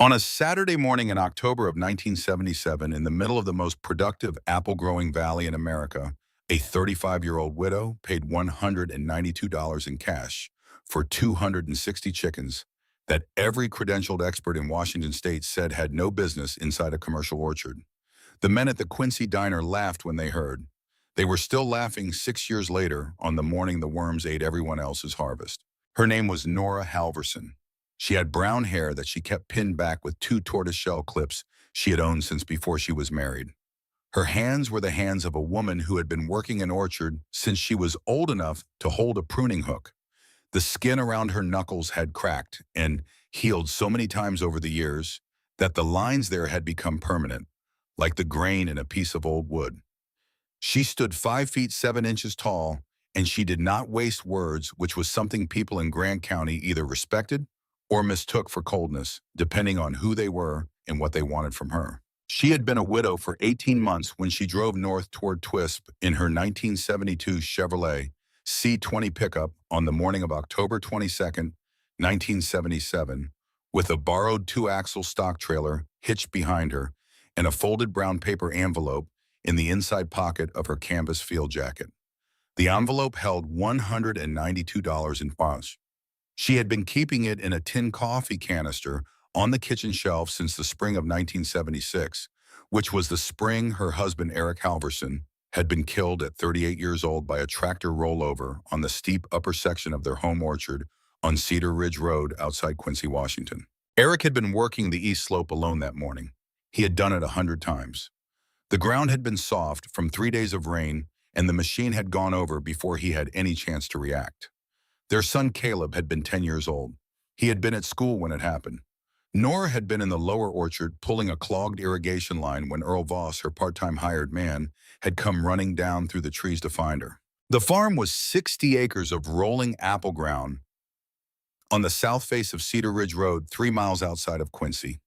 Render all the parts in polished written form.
On a Saturday morning in October of 1977, in the middle of the most productive apple-growing valley in America, a 35-year-old widow paid $192 in cash for 260 chickens that every credentialed expert in Washington state said had no business inside a commercial orchard. The men at the Quincy Diner laughed when they heard. They were still laughing 6 years later on the morning the worms ate everyone else's harvest. Her name was Nora Halverson. She had brown hair that she kept pinned back with two tortoiseshell clips she had owned since before she was married. Her hands were the hands of a woman who had been working an orchard since she was old enough to hold a pruning hook. The skin around her knuckles had cracked and healed so many times over the years that the lines there had become permanent, like the grain in a piece of old wood. She stood 5 feet 7 inches tall, and she did not waste words, which was something people in Grant County either respected or mistook for coldness, depending on who they were and what they wanted from her. She had been a widow for 18 months when she drove north toward Twisp in her 1972 Chevrolet C20 pickup on the morning of October 22nd, 1977, with a borrowed two-axle stock trailer hitched behind her and a folded brown paper envelope in the inside pocket of her canvas field jacket. The envelope held $192 in cash. She had been keeping it in a tin coffee canister on the kitchen shelf since the spring of 1976, which was the spring her husband Eric Halverson had been killed at 38 years old by a tractor rollover on the steep upper section of their home orchard on Cedar Ridge Road outside Quincy, Washington. Eric had been working the east slope alone that morning. He had done it 100 times. The ground had been soft from 3 days of rain, and the machine had gone over before he had any chance to react. Their son Caleb had been 10 years old. He had been at school when it happened. Nora had been in the lower orchard pulling a clogged irrigation line when Earl Voss, her part-time hired man, had come running down through the trees to find her. The farm was 60 acres of rolling apple ground on the south face of Cedar Ridge Road, 3 miles outside of Quincy.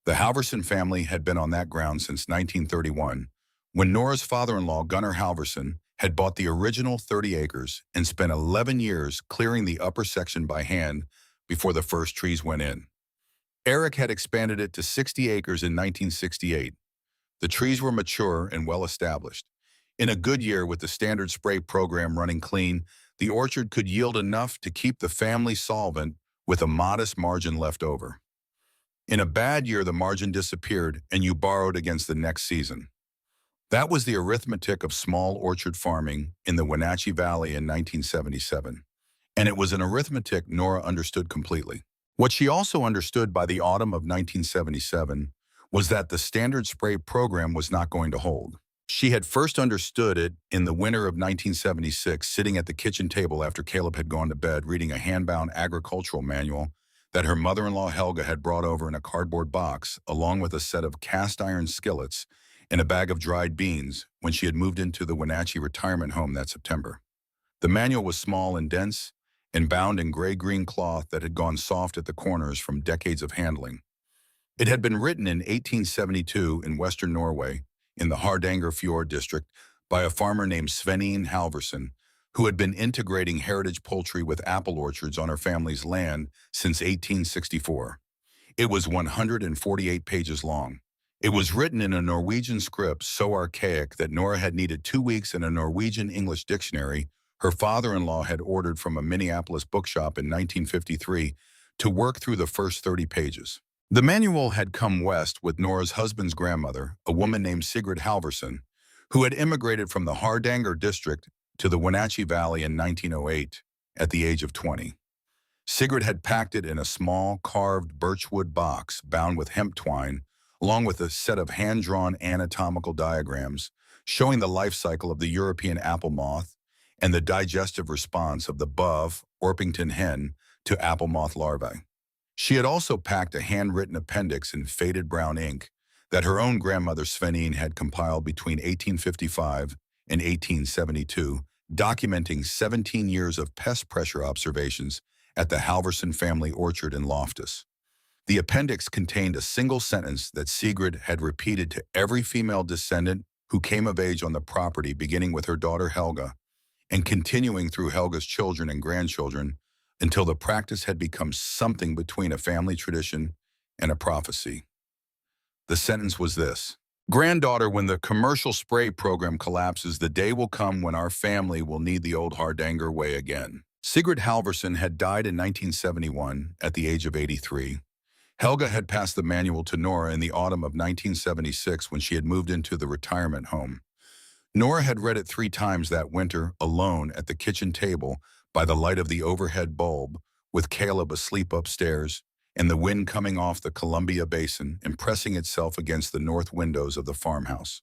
The Halverson family had been on that ground since 1931, when Nora's father-in-law, Gunnar Halverson, had bought the original 30 acres and spent 11 years clearing the upper section by hand before the first trees went in. Eric had expanded it to 60 acres in 1968. The trees were mature and well established. In a good year with the standard spray program running clean, the orchard could yield enough to keep the family solvent with a modest margin left over. In a bad year, the margin disappeared and you borrowed against the next season. That was the arithmetic of small orchard farming in the Wenatchee Valley in 1977, and it was an arithmetic Nora understood completely. What she also understood by the autumn of 1977 was that the standard spray program was not going to hold. She had first understood it in the winter of 1976, sitting at the kitchen table after Caleb had gone to bed, reading a hand-bound agricultural manual that her mother-in-law Helga had brought over in a cardboard box, along with a set of cast-iron skillets and a bag of dried beans when she had moved into the Wenatchee retirement home that September. The manual was small and dense and bound in gray-green cloth that had gone soft at the corners from decades of handling. It had been written in 1872 in western Norway, in the Hardanger Fjord district, by a farmer named Svenine Halverson, who had been integrating heritage poultry with apple orchards on her family's land since 1864. It was 148 pages long. It was written in a Norwegian script so archaic that Nora had needed 2 weeks in a Norwegian-English dictionary her father-in-law had ordered from a Minneapolis bookshop in 1953 to work through the first 30 pages. The manual had come west with Nora's husband's grandmother, a woman named Sigrid Halverson, who had immigrated from the Hardanger district to the Wenatchee Valley in 1908 at the age of 20. Sigrid had packed it in a small, carved birchwood box bound with hemp twine, along with a set of hand-drawn anatomical diagrams showing the life cycle of the European apple moth and the digestive response of the buff Orpington hen to apple moth larvae. She had also packed a handwritten appendix in faded brown ink that her own grandmother Svenine had compiled between 1855 and 1872, documenting 17 years of pest pressure observations at the Halverson family orchard in Loftus. The appendix contained a single sentence that Sigrid had repeated to every female descendant who came of age on the property, beginning with her daughter Helga and continuing through Helga's children and grandchildren until the practice had become something between a family tradition and a prophecy. The sentence was this: "Granddaughter, when the commercial spray program collapses, the day will come when our family will need the old Hardanger way again." Sigrid Halvorsen had died in 1971 at the age of 83. Helga had passed the manual to Nora in the autumn of 1976 when she had moved into the retirement home. Nora had read it 3 times that winter, alone at the kitchen table by the light of the overhead bulb, with Caleb asleep upstairs, and the wind coming off the Columbia Basin and pressing itself against the north windows of the farmhouse.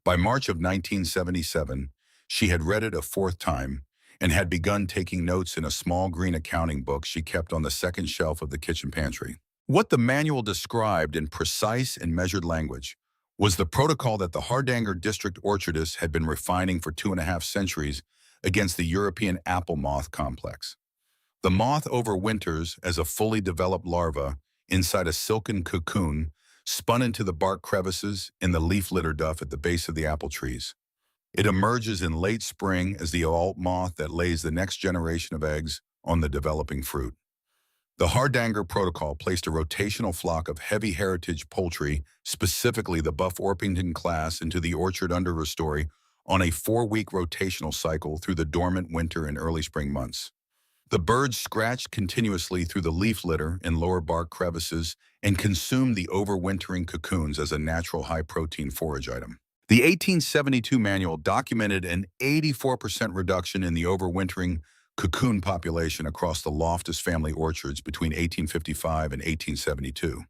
By March of 1977, she had read it a 4th time and had begun taking notes in a small green accounting book she kept on the second shelf of the kitchen pantry. What the manual described in precise and measured language was the protocol that the Hardanger district orchardists had been refining for 2.5 centuries against the European apple moth complex. The moth overwinters as a fully developed larva inside a silken cocoon spun into the bark crevices in the leaf litter duff at the base of the apple trees. It emerges in late spring as the adult moth that lays the next generation of eggs on the developing fruit. The Hardanger protocol placed a rotational flock of heavy heritage poultry, specifically the Buff Orpington class, into the orchard understory on a 4-week rotational cycle through the dormant winter and early spring months. The birds scratched continuously through the leaf litter and lower bark crevices and consumed the overwintering cocoons as a natural high-protein forage item. The 1872 manual documented an 84% reduction in the overwintering cocoon population across the Loftus family orchards between 1855 and 1872.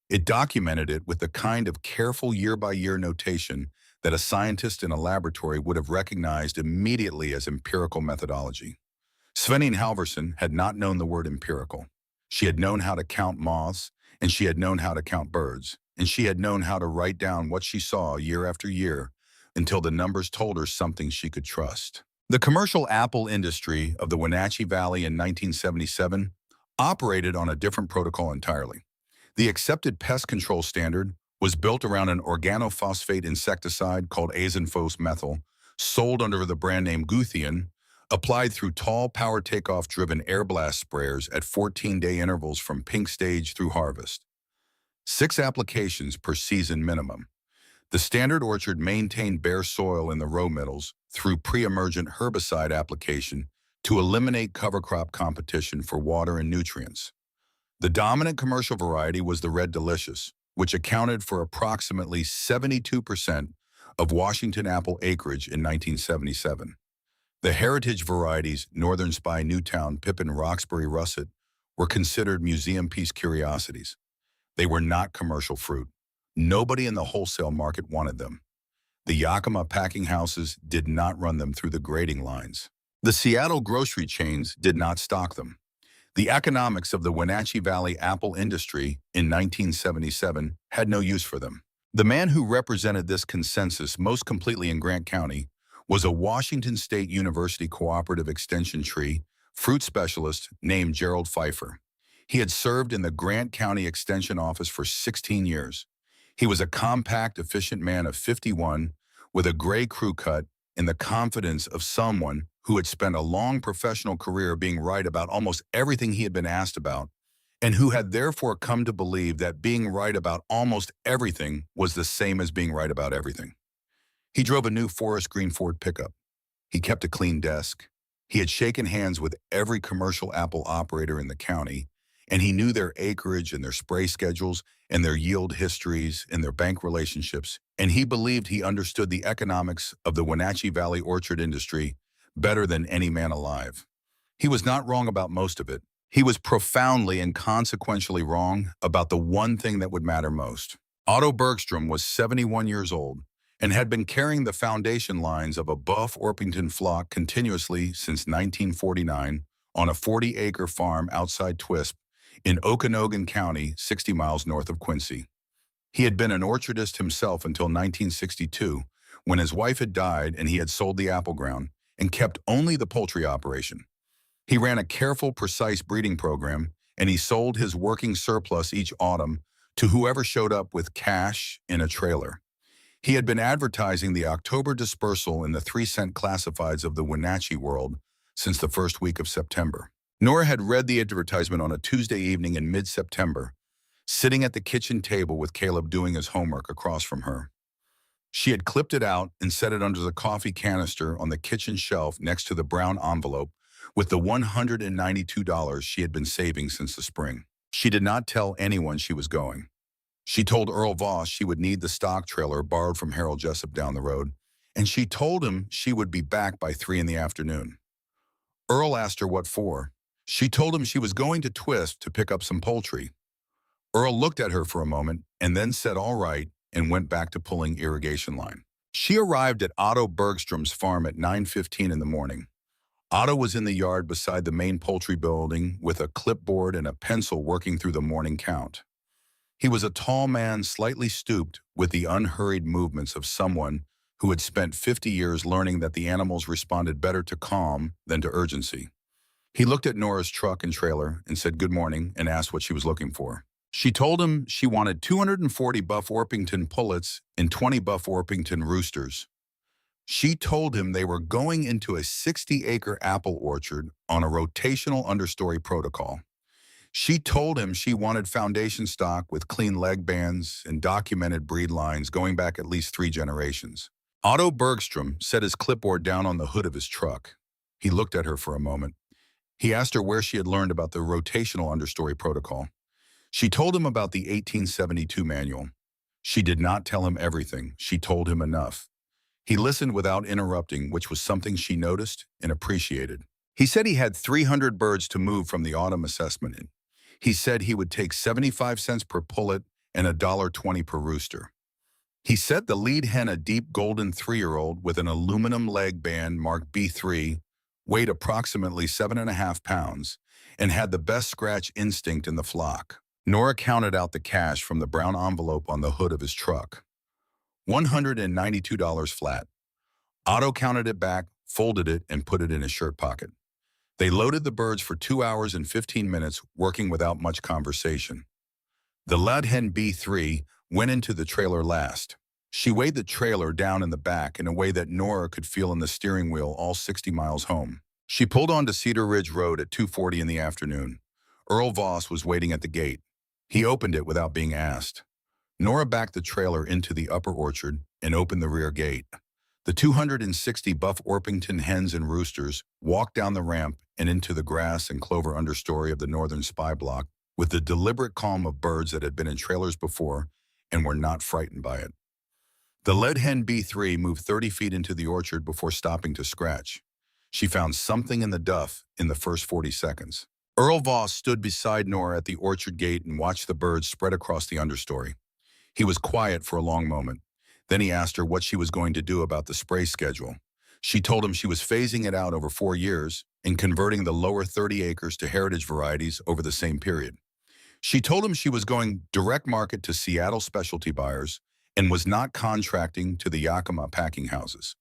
It documented it with the kind of careful year-by-year notation that a scientist in a laboratory would have recognized immediately as empirical methodology. Svenning Halvorsen had not known the word empirical. She had known how to count moths, and she had known how to count birds, and she had known how to write down what she saw year after year until the numbers told her something she could trust. The commercial apple industry of the Wenatchee Valley in 1977 operated on a different protocol entirely. The accepted pest control standard was built around an organophosphate insecticide called azanthos methyl, sold under the brand name Guthian, applied through tall power takeoff-driven air blast sprayers at 14-day intervals from pink stage through harvest. 6 applications per season minimum. The standard orchard maintained bare soil in the row middles through pre-emergent herbicide application to eliminate cover crop competition for water and nutrients. The dominant commercial variety was the Red Delicious, which accounted for approximately 72% of Washington apple acreage in 1977. The heritage varieties Northern Spy, Newtown, Pippin, Roxbury, Russet were considered museum piece curiosities. They were not commercial fruit. Nobody in the wholesale market wanted them. The Yakima packing houses did not run them through the grading lines. The Seattle grocery chains did not stock them. The economics of the Wenatchee Valley apple industry in 1977 had no use for them. The man who represented this consensus most completely in Grant County was a Washington State University Cooperative Extension tree fruit specialist named Gerald Pfeiffer. He had served in the Grant County Extension Office for 16 years. He was a compact, efficient man of 51 with a gray crew cut and the confidence of someone who had spent a long professional career being right about almost everything he had been asked about, and who had therefore come to believe that being right about almost everything was the same as being right about everything. He drove a new forest green Ford pickup. He kept a clean desk. He had shaken hands with every commercial apple operator in the county, and he knew their acreage and their spray schedules and their yield histories and their bank relationships, and he believed he understood the economics of the Wenatchee Valley orchard industry better than any man alive. He was not wrong about most of it. He was profoundly and consequentially wrong about the one thing that would matter most. Otto Bergstrom was 71 years old and had been carrying the foundation lines of a Buff Orpington flock continuously since 1949 on a 40-acre farm outside Twisp in Okanogan County, 60 miles north of Quincy. He had been an orchardist himself until 1962, when his wife had died and he had sold the apple ground and kept only the poultry operation. He ran a careful, precise breeding program, and he sold his working surplus each autumn to whoever showed up with cash in a trailer. He had been advertising the October dispersal in the 3-cent classifieds of the Wenatchee world since the first week of September. Nora had read the advertisement on a Tuesday evening in mid-September, sitting at the kitchen table with Caleb doing his homework across from her. She had clipped it out and set it under the coffee canister on the kitchen shelf next to the brown envelope with the $192 she had been saving since the spring. She did not tell anyone she was going. She told Earl Voss she would need the stock trailer borrowed from Harold Jessup down the road, and she told him she would be back by 3 in the afternoon. Earl asked her what for. She told him she was going to Twist to pick up some poultry. Earl looked at her for a moment and then said all right and went back to pulling irrigation line. She arrived at Otto Bergstrom's farm at 9:15 in the morning. Otto was in the yard beside the main poultry building with a clipboard and a pencil working through the morning count. He was a tall man, slightly stooped, with the unhurried movements of someone who had spent 50 years learning that the animals responded better to calm than to urgency. He looked at Nora's truck and trailer and said good morning and asked what she was looking for. She told him she wanted 240 Buff Orpington pullets and 20 Buff Orpington roosters. She told him they were going into a 60-acre apple orchard on a rotational understory protocol. She told him she wanted foundation stock with clean leg bands and documented breed lines going back at least 3 generations. Otto Bergstrom set his clipboard down on the hood of his truck. He looked at her for a moment. He asked her where she had learned about the rotational understory protocol. She told him about the 1872 manual. She did not tell him everything. She told him enough. He listened without interrupting, which was something she noticed and appreciated. He said he had 300 birds to move from the autumn assessment in. He said he would take 75 cents per pullet and $1.20 per rooster. He said the lead hen, a deep golden 3-year-old with an aluminum leg band marked B3, weighed approximately 7.5 pounds and had the best scratch instinct in the flock. Nora counted out the cash from the brown envelope on the hood of his truck. $192 flat. Otto counted it back, folded it, and put it in his shirt pocket. They loaded the birds for 2 hours and 15 minutes, working without much conversation. The lead hen B3 went into the trailer last. She weighed the trailer down in the back in a way that Nora could feel in the steering wheel all 60 miles home. She pulled onto Cedar Ridge Road at 2:40 in the afternoon. Earl Voss was waiting at the gate. He opened it without being asked. Nora backed the trailer into the upper orchard and opened the rear gate. The 260 Buff Orpington hens and roosters walked down the ramp and into the grass and clover understory of the northern spy block with the deliberate calm of birds that had been in trailers before and were not frightened by it. The lead hen B3 moved 30 feet into the orchard before stopping to scratch. She found something in the duff in the first 40 seconds. Earl Voss stood beside Nora at the orchard gate and watched the birds spread across the understory. He was quiet for a long moment. Then he asked her what she was going to do about the spray schedule. She told him she was phasing it out over 4 years and converting the lower 30 acres to heritage varieties over the same period. She told him she was going direct market to Seattle specialty buyers and was not contracting to the Yakima packing houses.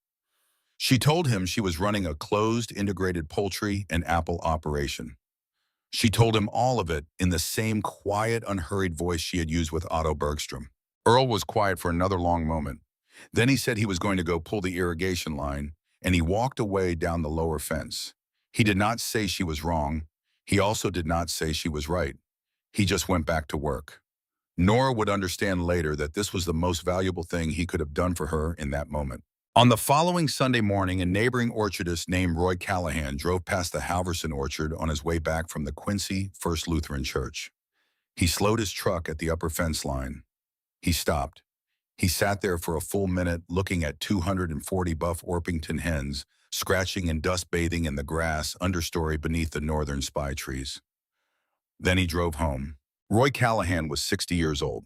She told him she was running a closed integrated poultry and apple operation. She told him all of it in the same quiet, unhurried voice she had used with Otto Bergstrom. Earl was quiet for another long moment. Then he said he was going to go pull the irrigation line, and he walked away down the lower fence. He did not say she was wrong. He also did not say she was right. He just went back to work. Nora would understand later that this was the most valuable thing he could have done for her in that moment. On the following Sunday morning, a neighboring orchardist named Roy Callahan drove past the Halverson orchard on his way back from the Quincy First Lutheran Church. He slowed his truck at the upper fence line. He stopped. He sat there for a full minute looking at 240 Buff Orpington hens scratching and dust bathing in the grass understory beneath the northern spy trees. Then he drove home. Roy Callahan was 60 years old.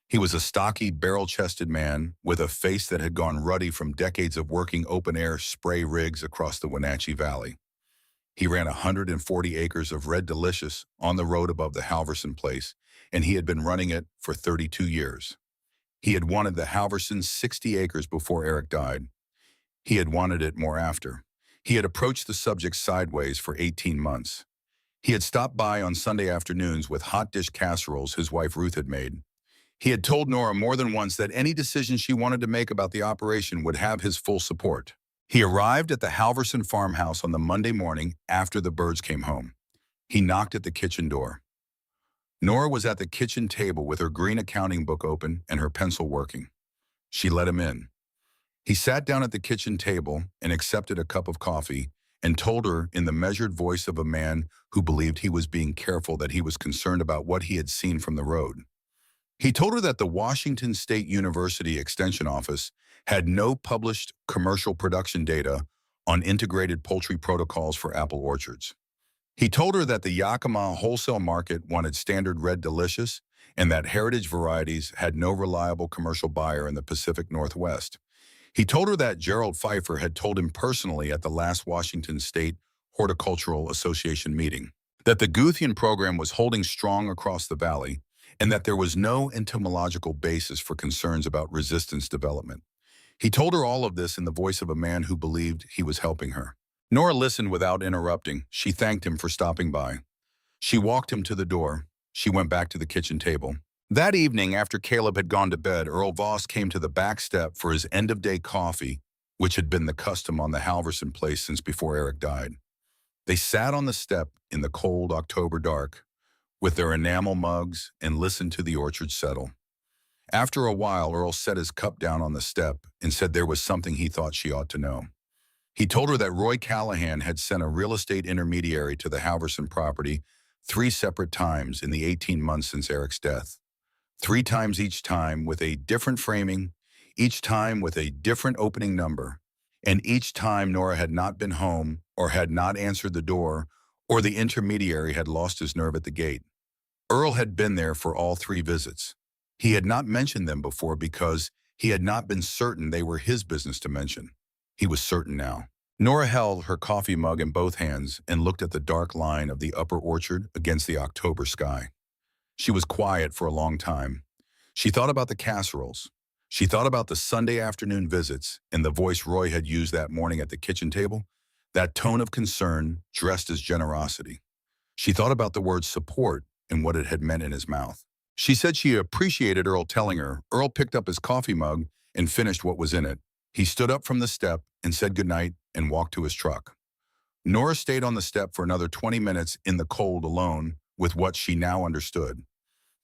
He was a stocky, barrel-chested man with a face that had gone ruddy from decades of working open-air spray rigs across the Wenatchee Valley. He ran 140 acres of Red Delicious on the road above the Halverson place, and he had been running it for 32 years. He had wanted the Halversons 60 acres before Eric died. He had wanted it more after. He had approached the subject sideways for 18 months. He had stopped by on Sunday afternoons with hot dish casseroles his wife Ruth had made. He had told Nora more than once that any decision she wanted to make about the operation would have his full support. He arrived at the Halverson farmhouse on the Monday morning after the birds came home. He knocked at the kitchen door. Nora was at the kitchen table with her green accounting book open and her pencil working. She let him in. He sat down at the kitchen table and accepted a cup of coffee and told her in the measured voice of a man who believed he was being careful that he was concerned about what he had seen from the road. He told her that the Washington State University Extension Office had no published commercial production data on integrated poultry protocols for apple orchards. He told her that the Yakima wholesale market wanted standard red delicious and that heritage varieties had no reliable commercial buyer in the Pacific Northwest. He told her that Gerald Pfeiffer had told him personally at the last Washington State Horticultural Association meeting that the Guthian program was holding strong across the valley and that there was no entomological basis for concerns about resistance development. He told her all of this in the voice of a man who believed he was helping her. Nora listened without interrupting. She thanked him for stopping by. She walked him to the door. She went back to the kitchen table. That evening, after Caleb had gone to bed, Earl Voss came to the back step for his end-of-day coffee, which had been the custom on the Halverson place since before Eric died. They sat on the step in the cold October dark with their enamel mugs and listened to the orchard settle. After a while, Earl set his cup down on the step and said there was something he thought she ought to know. He told her that Roy Callahan had sent a real estate intermediary to the Halverson property 3 separate times in the 18 months since Eric's death. 3 times each time with a different framing, each time with a different opening number, and each time Nora had not been home or had not answered the door or the intermediary had lost his nerve at the gate. Earl had been there for all 3 visits. He had not mentioned them before because he had not been certain they were his business to mention. He was certain now. Nora held her coffee mug in both hands and looked at the dark line of the upper orchard against the October sky. She was quiet for a long time. She thought about the casseroles. She thought about the Sunday afternoon visits and the voice Roy had used that morning at the kitchen table, that tone of concern dressed as generosity. She thought about the word support and what it had meant in his mouth. She said she appreciated Earl telling her. Earl picked up his coffee mug and finished what was in it. He stood up from the step and said goodnight and walked to his truck. Nora stayed on the step for another 20 minutes in the cold alone with what she now understood.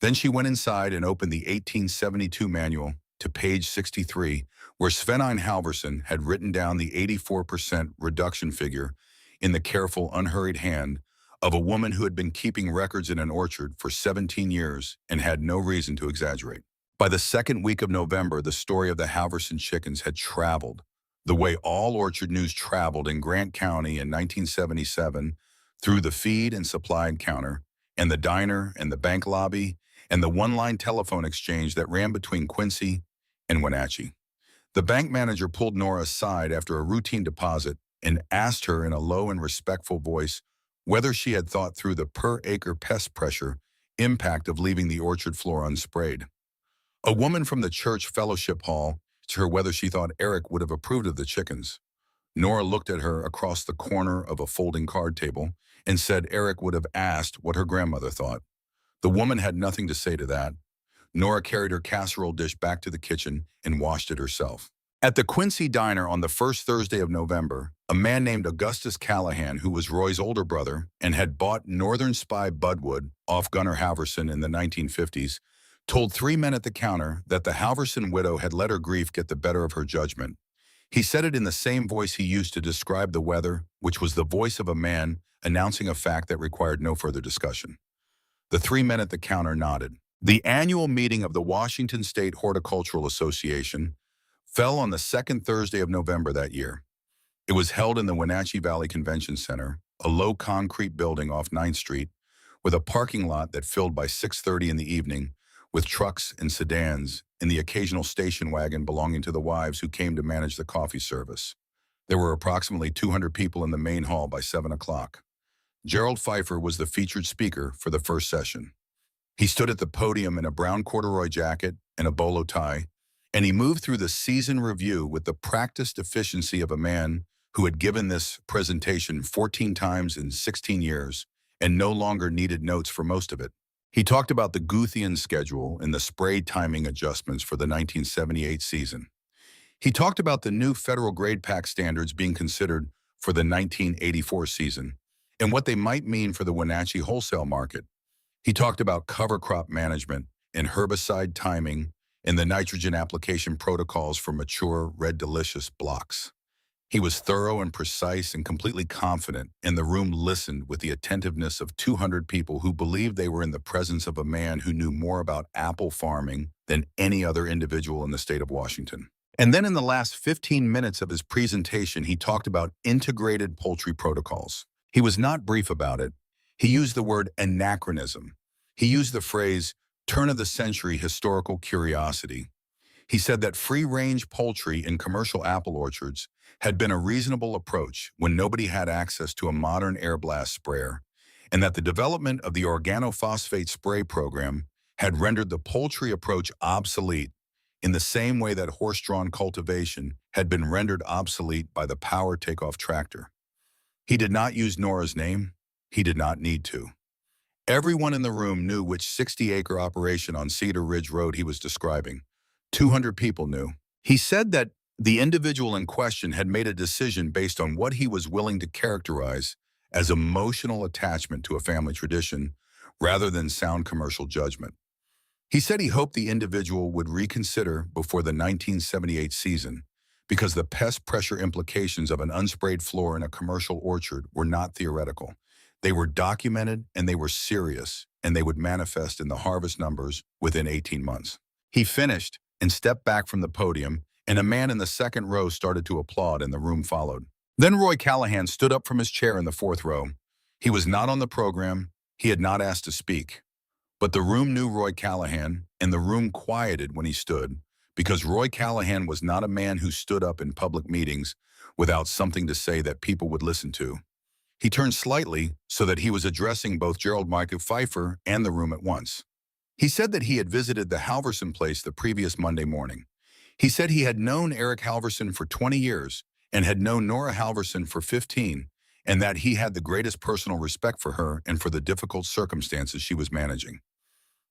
Then she went inside and opened the 1872 manual to page 63, where Sven Halverson had written down the 84% reduction figure in the careful, unhurried hand of a woman who had been keeping records in an orchard for 17 years and had no reason to exaggerate. By the second week of November, the story of the Halverson chickens had traveled the way all orchard news traveled in Grant County in 1977 through the feed and supply encounter and the diner and the bank lobby and the one-line telephone exchange that ran between Quincy and Wenatchee. The bank manager pulled Nora aside after a routine deposit and asked her in a low and respectful voice whether she had thought through the per-acre pest pressure impact of leaving the orchard floor unsprayed. A woman from the church fellowship hall asked her whether she thought Eric would have approved of the chickens. Nora looked at her across the corner of a folding card table and said Eric would have asked what her grandmother thought. The woman had nothing to say to that. Nora carried her casserole dish back to the kitchen and washed it herself. At the Quincy Diner on the first Thursday of November, a man named Augustus Callahan, who was Roy's older brother and had bought Northern Spy Budwood off Gunnar Halverson in the 1950s, told 3 men at the counter that the Halverson widow had let her grief get the better of her judgment. He said it in the same voice he used to describe the weather, which was the voice of a man announcing a fact that required no further discussion. The 3 men at the counter nodded. The annual meeting of the Washington State Horticultural Association fell on the second Thursday of November that year. It was held in the Wenatchee Valley Convention Center, a low concrete building off 9th Street, with a parking lot that filled by 6:30 in the evening, with trucks and sedans and the occasional station wagon belonging to the wives who came to manage the coffee service. There were approximately 200 people in the main hall by 7 o'clock. Gerald Pfeiffer was the featured speaker for the first session. He stood at the podium in a brown corduroy jacket and a bolo tie, and he moved through the season review with the practiced efficiency of a man who had given this presentation 14 times in 16 years and no longer needed notes for most of it. He talked about the Guthian schedule and the spray timing adjustments for the 1978 season. He talked about the new federal grade pack standards being considered for the 1984 season and what they might mean for the Wenatchee wholesale market. He talked about cover crop management and herbicide timing and the nitrogen application protocols for mature red delicious blocks. He was thorough and precise and completely confident, and the room listened with the attentiveness of 200 people who believed they were in the presence of a man who knew more about apple farming than any other individual in the state of Washington. And then in the last 15 minutes of his presentation, he talked about integrated poultry protocols. He was not brief about it. He used the word anachronism. He used the phrase turn-of-the-century historical curiosity. He said that free-range poultry in commercial apple orchards had been a reasonable approach when nobody had access to a modern air blast sprayer, and that the development of the organophosphate spray program had rendered the poultry approach obsolete in the same way that horse-drawn cultivation had been rendered obsolete by the power takeoff tractor. He did not use Nora's name. He did not need to. Everyone in the room knew which 60-acre operation on Cedar Ridge Road he was describing. 200 people knew. He said that the individual in question had made a decision based on what he was willing to characterize as emotional attachment to a family tradition rather than sound commercial judgment. He said he hoped the individual would reconsider before the 1978 season because the pest pressure implications of an unsprayed floor in a commercial orchard were not theoretical. They were documented and they were serious, and they would manifest in the harvest numbers within 18 months. He finished and stepped back from the podium, and a man in the second row started to applaud and the room followed. Then Roy Callahan stood up from his chair in the fourth row. He was not on the program. He had not asked to speak. But the room knew Roy Callahan, and the room quieted when he stood, because Roy Callahan was not a man who stood up in public meetings without something to say that people would listen to. He turned slightly so that he was addressing both Gerald Michael Pfeiffer and the room at once. He said that he had visited the Halverson place the previous Monday morning. He said he had known Eric Halverson for 20 years and had known Nora Halverson for 15, and that he had the greatest personal respect for her and for the difficult circumstances she was managing.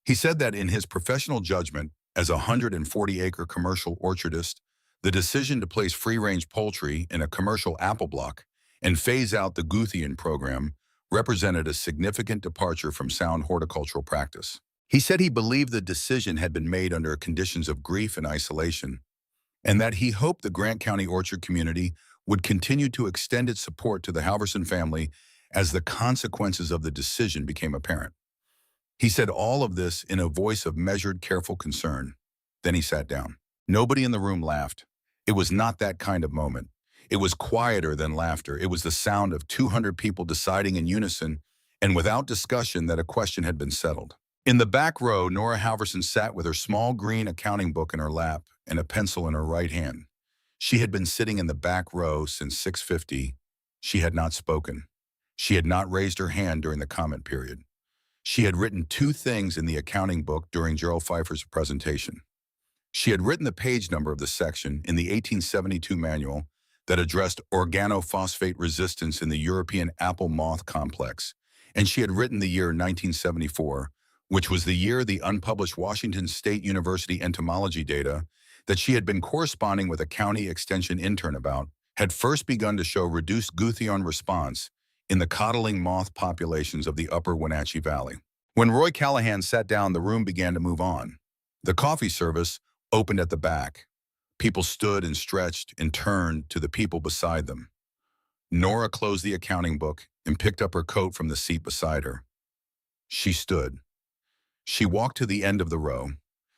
He said that in his professional judgment as a 140-acre commercial orchardist, the decision to place free-range poultry in a commercial apple block and phase out the Guthian program represented a significant departure from sound horticultural practice. He said he believed the decision had been made under conditions of grief and isolation, and that he hoped the Grant County orchard community would continue to extend its support to the Halverson family as the consequences of the decision became apparent. He said all of this in a voice of measured, careful concern. Then he sat down. Nobody in the room laughed. It was not that kind of moment. It was quieter than laughter. It was the sound of 200 people deciding in unison and without discussion that a question had been settled. In the back row, Nora Halverson sat with her small green accounting book in her lap and a pencil in her right hand. She had been sitting in the back row since 6:50. She had not spoken. She had not raised her hand during the comment period. She had written two things in the accounting book during Gerald Pfeiffer's presentation. She had written the page number of the section in the 1872 manual that addressed organophosphate resistance in the European apple moth complex, and she had written the year 1974, which was the year the unpublished Washington State University entomology data that she had been corresponding with a county extension intern about had first begun to show reduced Guthian response in the coddling moth populations of the upper Wenatchee Valley. When Roy Callahan sat down, the room began to move on. The coffee service opened at the back. People stood and stretched and turned to the people beside them. Nora closed the accounting book and picked up her coat from the seat beside her. She stood. She walked to the end of the row.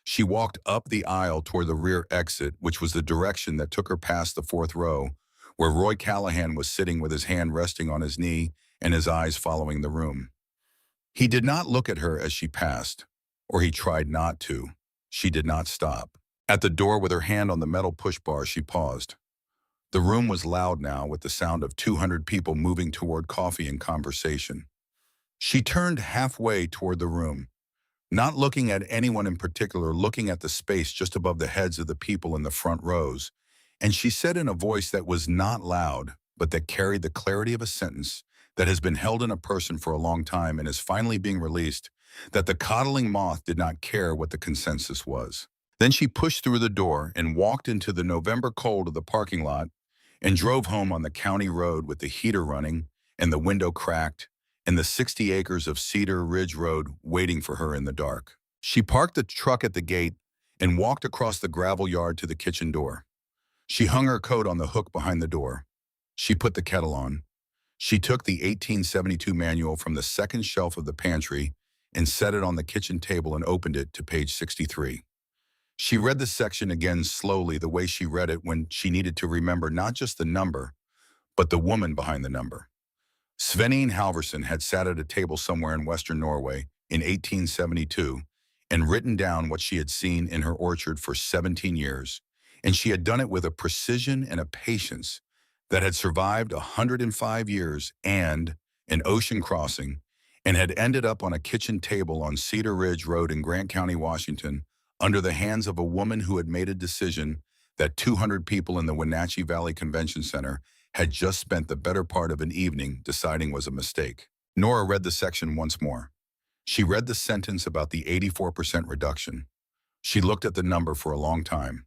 She walked up the aisle toward the rear exit, which was the direction that took her past the fourth row, where Roy Callahan was sitting with his hand resting on his knee and his eyes following the room. He did not look at her as she passed, or he tried not to. She did not stop. At the door with her hand on the metal push bar, she paused. The room was loud now with the sound of 200 people moving toward coffee and conversation. She turned halfway toward the room, not looking at anyone in particular, looking at the space just above the heads of the people in the front rows, and she said in a voice that was not loud, but that carried the clarity of a sentence that has been held in a person for a long time and is finally being released, that the coddling moth did not care what the consensus was. Then she pushed through the door and walked into the November cold of the parking lot and drove home on the county road with the heater running and the window cracked and the 60 acres of Cedar Ridge Road waiting for her in the dark. She parked the truck at the gate and walked across the gravel yard to the kitchen door. She hung her coat on the hook behind the door. She put the kettle on. She took the 1872 manual from the second shelf of the pantry and set it on the kitchen table and opened it to page 63. She read the section again slowly, the way she read it when she needed to remember not just the number, but the woman behind the number. Svenine Halvorsen had sat at a table somewhere in western Norway in 1872 and written down what she had seen in her orchard for 17 years, and she had done it with a precision and a patience that had survived 105 years and an ocean crossing, and had ended up on a kitchen table on Cedar Ridge Road in Grant County, Washington, under the hands of a woman who had made a decision that 200 people in the Wenatchee Valley Convention Center had just spent the better part of an evening deciding was a mistake. Nora read the section once more. She read the sentence about the 84% reduction. She looked at the number for a long time.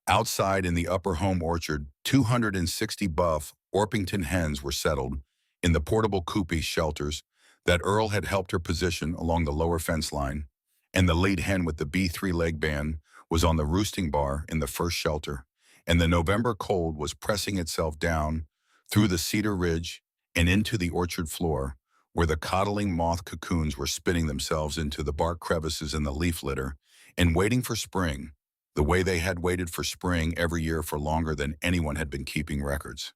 Outside in the upper home orchard, 260 buff Orpington hens were settled in the portable coopy shelters that Earl had helped her position along the lower fence line, and the lead hen with the B3 leg band was on the roosting bar in the first shelter, and the November cold was pressing itself down through the cedar ridge and into the orchard floor, where the coddling moth cocoons were spinning themselves into the bark crevices in the leaf litter and waiting for spring, the way they had waited for spring every year for longer than anyone had been keeping records.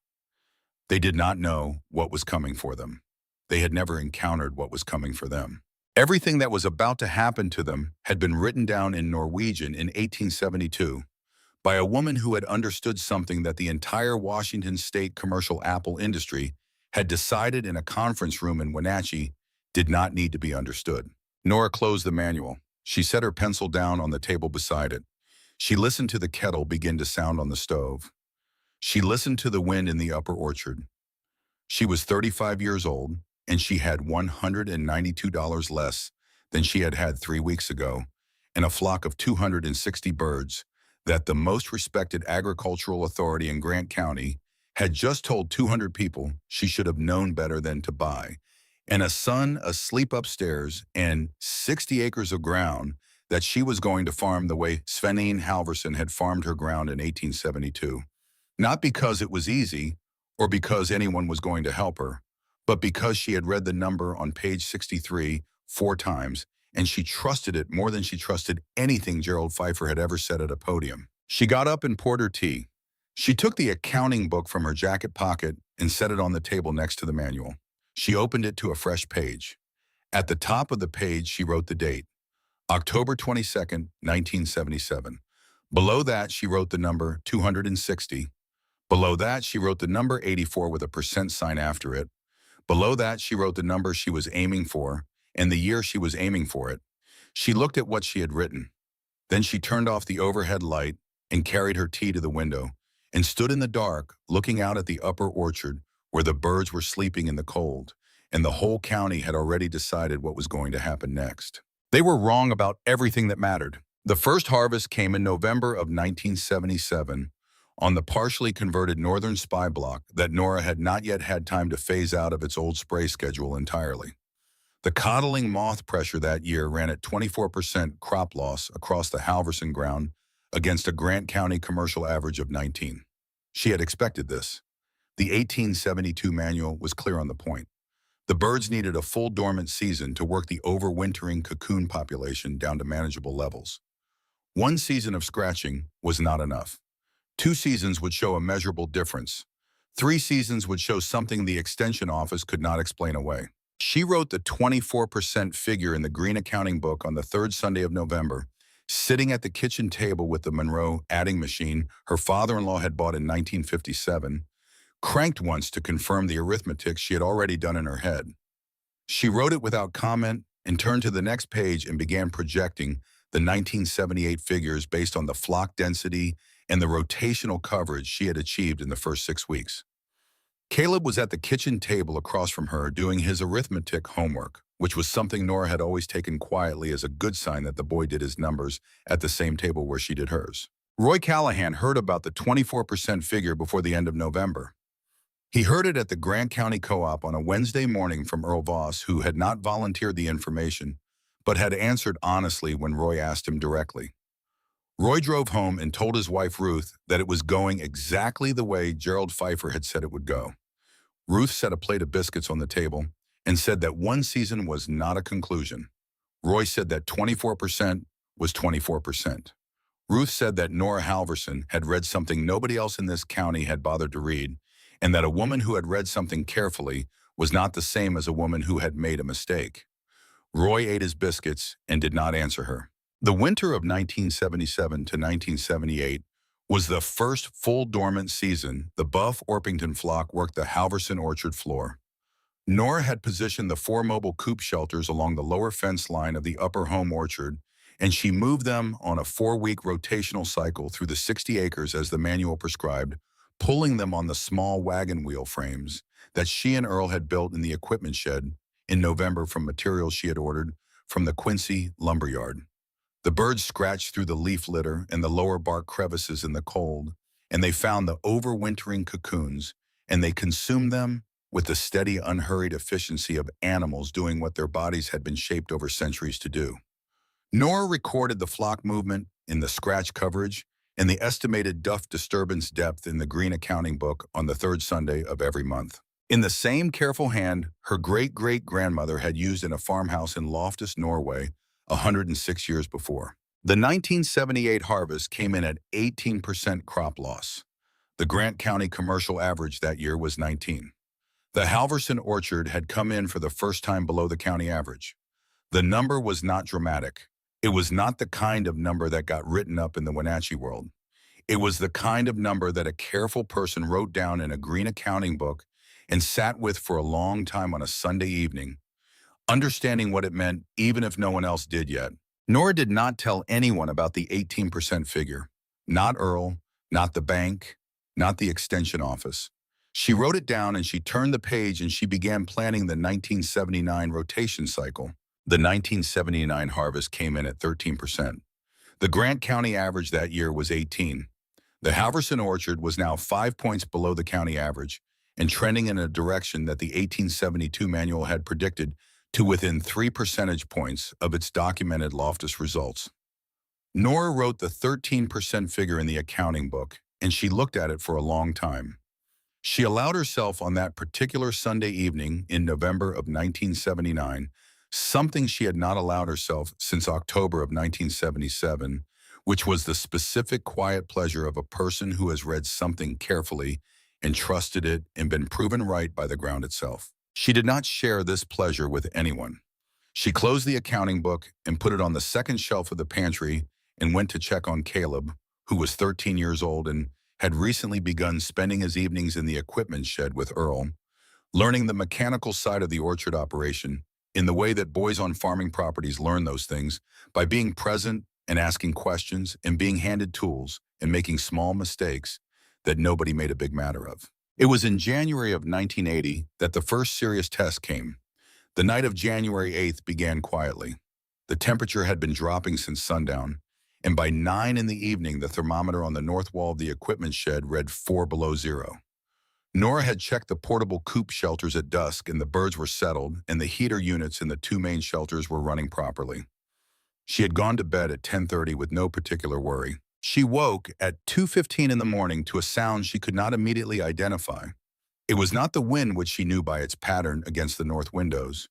They did not know what was coming for them. They had never encountered what was coming for them. Everything that was about to happen to them had been written down in Norwegian in 1872 by a woman who had understood something that the entire Washington state commercial apple industry had decided in a conference room in Wenatchee did not need to be understood. Nora closed the manual. She set her pencil down on the table beside it. She listened to the kettle begin to sound on the stove. She listened to the wind in the upper orchard. She was 35 years old, and she had $192 less than she had had 3 weeks ago, and a flock of 260 birds that the most respected agricultural authority in Grant County had just told 200 people she should have known better than to buy, and a son asleep upstairs, and 60 acres of ground that she was going to farm the way Svenine Halvorsen had farmed her ground in 1872. Not because it was easy or because anyone was going to help her, but because she had read the number on page 63 4 times, and she trusted it more than she trusted anything Gerald Pfeiffer had ever said at a podium. She got up and poured her tea. She took the accounting book from her jacket pocket and set it on the table next to the manual. She opened it to a fresh page. At the top of the page, she wrote the date, October 22nd, 1977. Below that, she wrote the number 260. Below that, she wrote the number 84 with a percent sign after it. Below that, she wrote the number she was aiming for and the year she was aiming for it. She looked at what she had written. Then she turned off the overhead light and carried her tea to the window and stood in the dark, looking out at the upper orchard where the birds were sleeping in the cold, and the whole county had already decided what was going to happen next. They were wrong about everything that mattered. The first harvest came in November of 1977 on the partially converted northern spy block that Nora had not yet had time to phase out of its old spray schedule entirely. The coddling moth pressure that year ran at 24% crop loss across the Halvorsen ground against a Grant County commercial average of 19. She had expected this. The 1872 manual was clear on the point. The birds needed a full dormant season to work the overwintering cocoon population down to manageable levels. 1 season of scratching was not enough. 2 seasons would show a measurable difference. 3 seasons would show something the Extension Office could not explain away. She wrote the 24% figure in the green accounting book on the 3rd Sunday of November, sitting at the kitchen table with the Monroe adding machine her father-in-law had bought in 1957, cranked once to confirm the arithmetic she had already done in her head. She wrote it without comment and turned to the next page and began projecting the 1978 figures based on the flock density and the rotational coverage she had achieved in the first 6 weeks. Caleb was at the kitchen table across from her doing his arithmetic homework, which was something Nora had always taken quietly as a good sign that the boy did his numbers at the same table where she did hers. Roy Callahan heard about the 24% figure before the end of November. He heard it at the Grant County Co-op on a Wednesday morning from Earl Voss, who had not volunteered the information, but had answered honestly when Roy asked him directly. Roy drove home and told his wife Ruth that it was going exactly the way Gerald Pfeiffer had said it would go. Ruth set a plate of biscuits on the table and said that one season was not a conclusion. Roy said that 24% was 24%. Ruth said that Nora Halverson had read something nobody else in this county had bothered to read, and that a woman who had read something carefully was not the same as a woman who had made a mistake. Roy ate his biscuits and did not answer her. The winter of 1977 to 1978 was the first full dormant season the Buff Orpington flock worked the Halverson orchard floor. Nora had positioned the 4 mobile coop shelters along the lower fence line of the upper home orchard, and she moved them on a 4-week rotational cycle through the 60 acres as the manual prescribed, pulling them on the small wagon wheel frames that she and Earl had built in the equipment shed in November from materials she had ordered from the Quincy lumberyard. The birds scratched through the leaf litter and the lower bark crevices in the cold, and they found the overwintering cocoons, and they consumed them with the steady, unhurried efficiency of animals doing what their bodies had been shaped over centuries to do. Nora recorded the flock movement in the scratch coverage and the estimated duff disturbance depth in the green accounting book on the 3rd Sunday of every month. In the same careful hand her great-great-grandmother had used in a farmhouse in Loftus, Norway, 106 years before. The 1978 harvest came in at 18% crop loss. The Grant County commercial average that year was 19. The Halverson orchard had come in for the first time below the county average. The number was not dramatic. It was not the kind of number that got written up in the Wenatchee world. It was the kind of number that a careful person wrote down in a green accounting book and sat with for a long time on a Sunday evening, understanding what it meant even if no one else did yet. Nora did not tell anyone about the 18% figure. Not Earl, not the bank, not the extension office. She wrote it down and she turned the page and she began planning the 1979 rotation cycle. The 1979 harvest came in at 13%. The Grant County average that year was 18. The Halverson orchard was now 5 points below the county average and trending in a direction that the 1872 manual had predicted to within 3 percentage points of its documented Loftus results. Nora wrote the 13% figure in the accounting book, and she looked at it for a long time. She allowed herself on that particular Sunday evening in November of 1979, something she had not allowed herself since October of 1977, which was the specific quiet pleasure of a person who has read something carefully and trusted it and been proven right by the ground itself. She did not share this pleasure with anyone. She closed the accounting book and put it on the second shelf of the pantry and went to check on Caleb, who was 13 years old and had recently begun spending his evenings in the equipment shed with Earl, learning the mechanical side of the orchard operation in the way that boys on farming properties learn those things, by being present and asking questions and being handed tools and making small mistakes that nobody made a big matter of. It was in January of 1980 that the first serious test came. The night of January 8th began quietly. The temperature had been dropping since sundown, and by 9 in the evening, the thermometer on the north wall of the equipment shed read 4 below zero. Nora had checked the portable coop shelters at dusk, and the birds were settled, and the heater units in the 2 main shelters were running properly. She had gone to bed at 10:30 with no particular worry. She woke at 2:15 in the morning to a sound she could not immediately identify. It was not the wind, which she knew by its pattern against the north windows.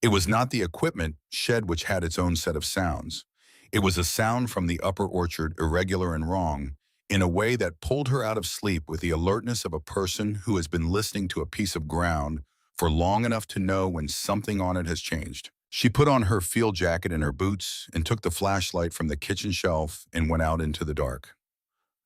It was not the equipment shed, which had its own set of sounds. It was a sound from the upper orchard, irregular and wrong, in a way that pulled her out of sleep with the alertness of a person who has been listening to a piece of ground for long enough to know when something on it has changed. She put on her field jacket and her boots and took the flashlight from the kitchen shelf and went out into the dark.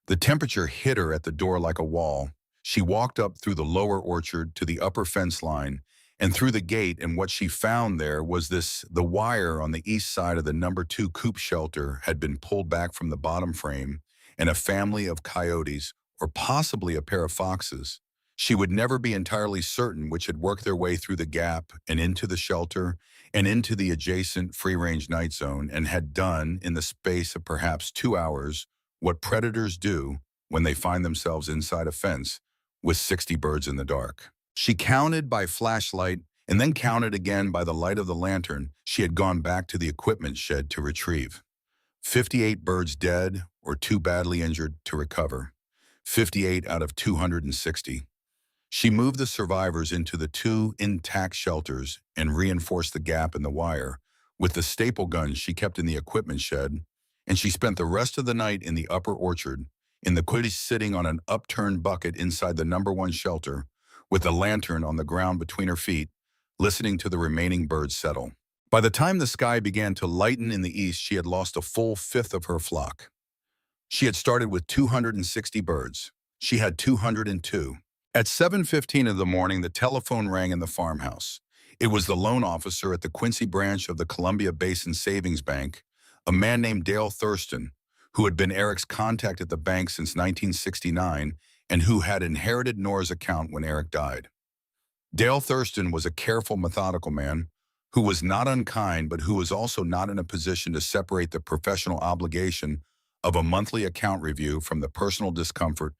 The temperature hit her at the door like a wall. She walked up through the lower orchard to the upper fence line and through the gate, and what she found there was the wire on the east side of the number 2 coop shelter had been pulled back from the bottom frame, and a family of coyotes, or possibly a pair of foxes, she would never be entirely certain, which had worked their way through the gap and into the shelter and into the adjacent free-range night zone, and had done, in the space of perhaps 2 hours, what predators do when they find themselves inside a fence with 60 birds in the dark. She counted by flashlight and then counted again by the light of the lantern she had gone back to the equipment shed to retrieve. 58 birds dead or too badly injured to recover. 58 out of 260. She moved the survivors into the two intact shelters and reinforced the gap in the wire with the staple guns she kept in the equipment shed, and she spent the rest of the night in the upper orchard, in the cottage sitting on an upturned bucket inside the #1 shelter, with the lantern on the ground between her feet, listening to the remaining birds settle. By the time the sky began to lighten in the east, she had lost a full fifth of her flock. She had started with 260 birds. She had 202. At 7:15 in the morning, the telephone rang in the farmhouse. It was the loan officer at the Quincy branch of the Columbia Basin Savings Bank, a man named Dale Thurston, who had been Eric's contact at the bank since 1969 and who had inherited Nora's account when Eric died. Dale Thurston was a careful, methodical man who was not unkind, but who was also not in a position to separate the professional obligation of a monthly account review from the personal discomfort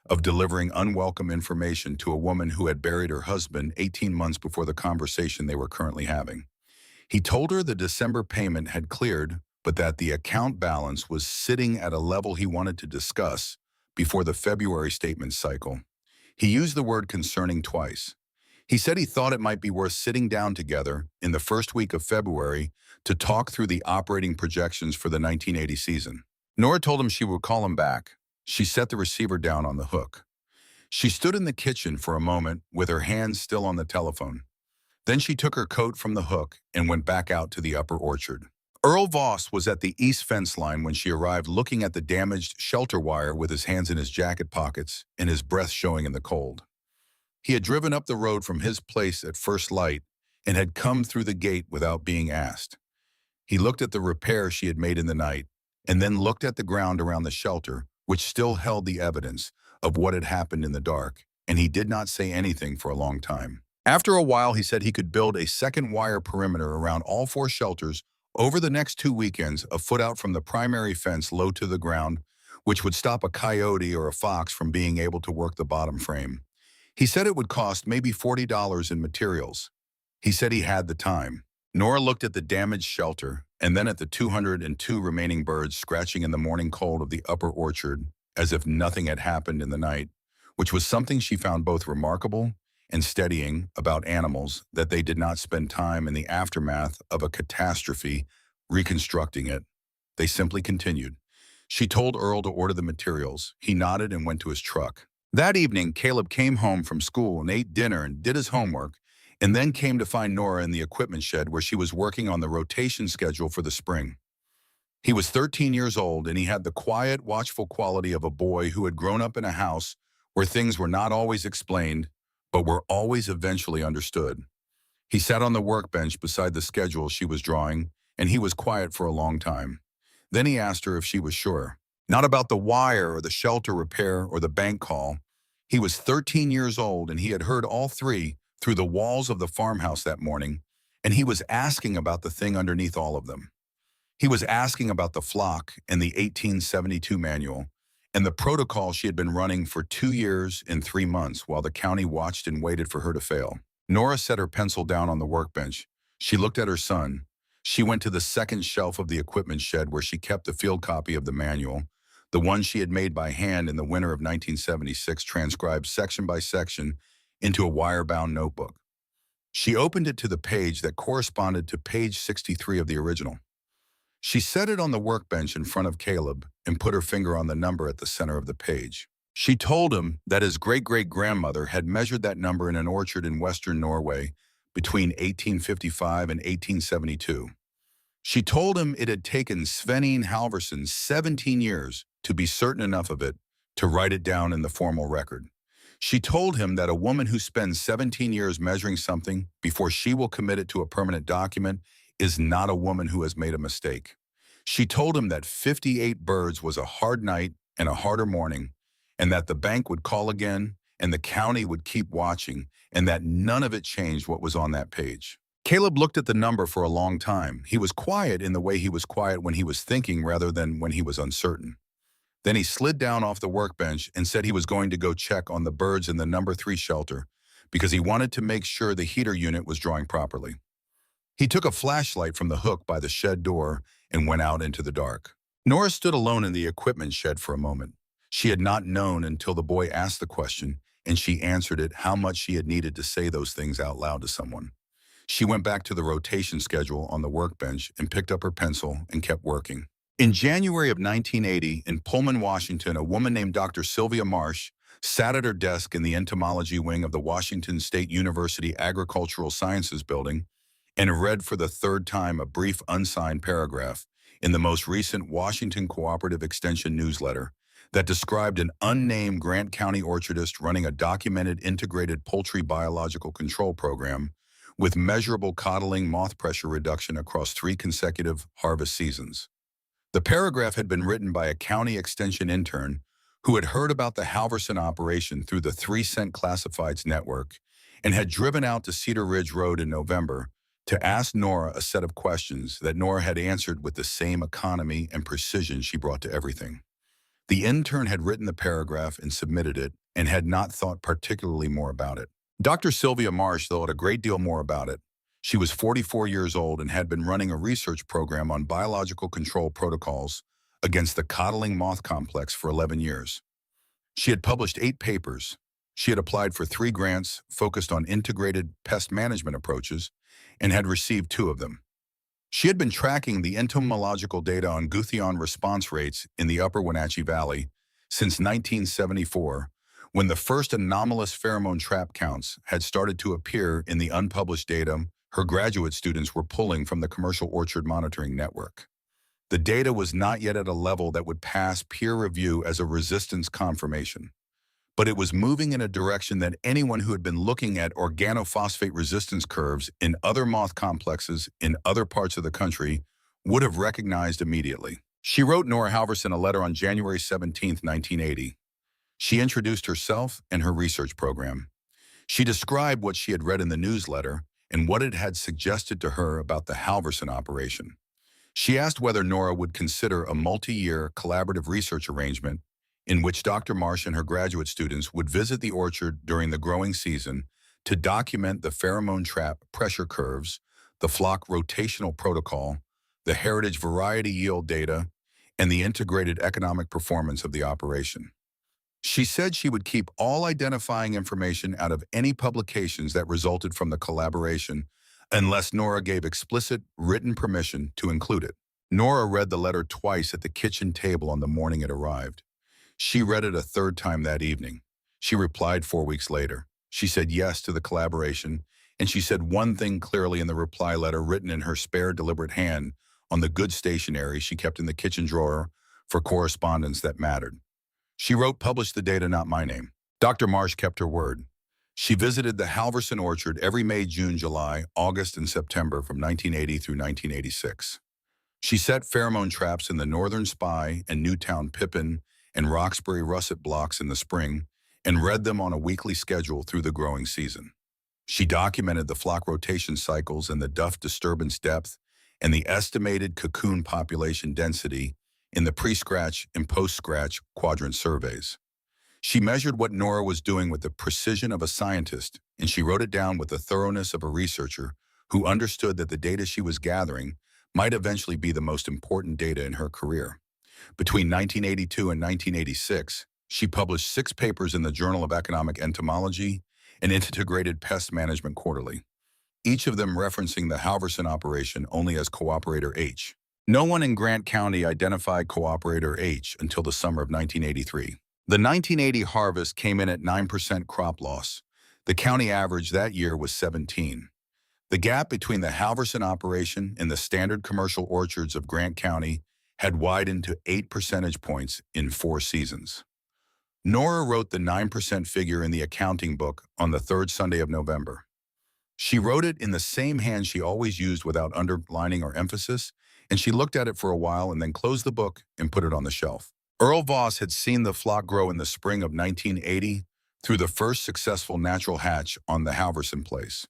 of delivering unwelcome information to a woman who had buried her husband 18 months before the conversation they were currently having. He told her the December payment had cleared, but that the account balance was sitting at a level he wanted to discuss before the February statement cycle. He used the word concerning twice. He said he thought it might be worth sitting down together in the first week of February to talk through the operating projections for the 1980 season. Nora told him she would call him back. She set the receiver down on the hook. She stood in the kitchen for a moment with her hands still on the telephone. Then she took her coat from the hook and went back out to the upper orchard. Earl Voss was at the east fence line when she arrived, looking at the damaged shelter wire with his hands in his jacket pockets and his breath showing in the cold. He had driven up the road from his place at first light and had come through the gate without being asked. He looked at the repair she had made in the night and then looked at the ground around the shelter, which still held the evidence of what had happened in the dark, and he did not say anything for a long time. After a while, he said he could build a second wire perimeter around all 4 shelters over the next 2 weekends, a foot out from the primary fence low to the ground, which would stop a coyote or a fox from being able to work the bottom frame. He said it would cost maybe $40 in materials. He said he had the time. Nora looked at the damaged shelter and then at the 202 remaining birds scratching in the morning cold of the upper orchard as if nothing had happened in the night, which was something she found both remarkable and steadying about animals, that they did not spend time in the aftermath of a catastrophe reconstructing it. They simply continued. She told Earl to order the materials. He nodded and went to his truck. That evening, Caleb came home from school and ate dinner and did his homework, and then came to find Nora in the equipment shed where she was working on the rotation schedule for the spring. He was 13 years old, and he had the quiet, watchful quality of a boy who had grown up in a house where things were not always explained, but were always eventually understood. He sat on the workbench beside the schedule she was drawing, and he was quiet for a long time. Then he asked her if she was sure. Not about the wire or the shelter repair or the bank call. He was 13 years old, and he had heard all 3 through the walls of the farmhouse that morning, and he was asking about the thing underneath all of them. He was asking about the flock and the 1872 manual and the protocol she had been running for 2 years and 3 months while the county watched and waited for her to fail. Nora set her pencil down on the workbench. She looked at her son. She went to the second shelf of the equipment shed where she kept the field copy of the manual, the one she had made by hand in the winter of 1976, transcribed section by section into a wire-bound notebook. She opened it to the page that corresponded to page 63 of the original. She set it on the workbench in front of Caleb and put her finger on the number at the center of the page. She told him that his great-great-grandmother had measured that number in an orchard in western Norway between 1855 and 1872. She told him it had taken Svenine Halvorsen 17 years to be certain enough of it to write it down in the formal record. She told him that a woman who spends 17 years measuring something before she will commit it to a permanent document is not a woman who has made a mistake. She told him that 58 birds was a hard night and a harder morning, and that the bank would call again, and the county would keep watching, and that none of it changed what was on that page. Caleb looked at the number for a long time. He was quiet in the way he was quiet when he was thinking rather than when he was uncertain. Then he slid down off the workbench and said he was going to go check on the birds in the number 3 shelter because he wanted to make sure the heater unit was drawing properly. He took a flashlight from the hook by the shed door and went out into the dark. Nora stood alone in the equipment shed for a moment. She had not known until the boy asked the question, and she answered it how much she had needed to say those things out loud to someone. She went back to the rotation schedule on the workbench and picked up her pencil and kept working. In January of 1980, in Pullman, Washington, a woman named Dr. Sylvia Marsh sat at her desk in the entomology wing of the Washington State University Agricultural Sciences Building and read for the third time a brief unsigned paragraph in the most recent Washington Cooperative Extension newsletter that described an unnamed Grant County orchardist running a documented integrated poultry biological control program with measurable coddling moth pressure reduction across 3 consecutive harvest seasons. The paragraph had been written by a county extension intern who had heard about the Halverson operation through the 3 Cent Classifieds network and had driven out to Cedar Ridge Road in November to ask Nora a set of questions that Nora had answered with the same economy and precision she brought to everything. The intern had written the paragraph and submitted it and had not thought particularly more about it. Dr. Sylvia Marsh thought a great deal more about it. She was 44 years old and had been running a research program on biological control protocols against the coddling moth complex for 11 years. She had published 8 papers. She had applied for 3 grants focused on integrated pest management approaches and had received 2 of them. She had been tracking the entomological data on Guthyon response rates in the upper Wenatchee Valley since 1974, when the first anomalous pheromone trap counts had started to appear in the unpublished data her graduate students were pulling from the Commercial Orchard Monitoring Network. The data was not yet at a level that would pass peer review as a resistance confirmation, but it was moving in a direction that anyone who had been looking at organophosphate resistance curves in other moth complexes in other parts of the country would have recognized immediately. She wrote Nora Halverson a letter on January 17, 1980. She introduced herself and her research program. She described what she had read in the newsletter and what it had suggested to her about the Halverson operation. She asked whether Nora would consider a multi-year collaborative research arrangement in which Dr. Marsh and her graduate students would visit the orchard during the growing season to document the pheromone trap pressure curves, the flock rotational protocol, the heritage variety yield data, and the integrated economic performance of the operation. She said she would keep all identifying information out of any publications that resulted from the collaboration unless Nora gave explicit written permission to include it. Nora read the letter twice at the kitchen table on the morning it arrived. She read it a third time that evening. She replied 4 weeks later. She said yes to the collaboration, and she said one thing clearly in the reply letter written in her spare, deliberate hand on the good stationery she kept in the kitchen drawer for correspondence that mattered. She wrote, "Publish the data, not my name." Dr. Marsh kept her word. She visited the Halverson orchard every May, June, July, August, and September from 1980 through 1986. She set pheromone traps in the Northern Spy and Newtown Pippin and Roxbury russet blocks in the spring and read them on a weekly schedule through the growing season. She documented the flock rotation cycles and the duff disturbance depth and the estimated cocoon population density in the pre-scratch and post-scratch quadrant surveys. She measured what Nora was doing with the precision of a scientist, and she wrote it down with the thoroughness of a researcher who understood that the data she was gathering might eventually be the most important data in her career. Between 1982 and 1986, she published 6 papers in the Journal of Economic Entomology and Integrated Pest Management Quarterly, each of them referencing the Halverson operation only as Cooperator H. No one in Grant County identified Cooperator H until the summer of 1983. The 1980 harvest came in at 9% crop loss. The county average that year was 17. The gap between the Halverson operation and the standard commercial orchards of Grant County had widened to 8 percentage points in 4 seasons. Nora wrote the 9% figure in the accounting book on the 3rd Sunday of November. She wrote it in the same hand she always used without underlining or emphasis, and she looked at it for a while and then closed the book and put it on the shelf. Earl Voss had seen the flock grow in the spring of 1980 through the first successful natural hatch on the Halverson place.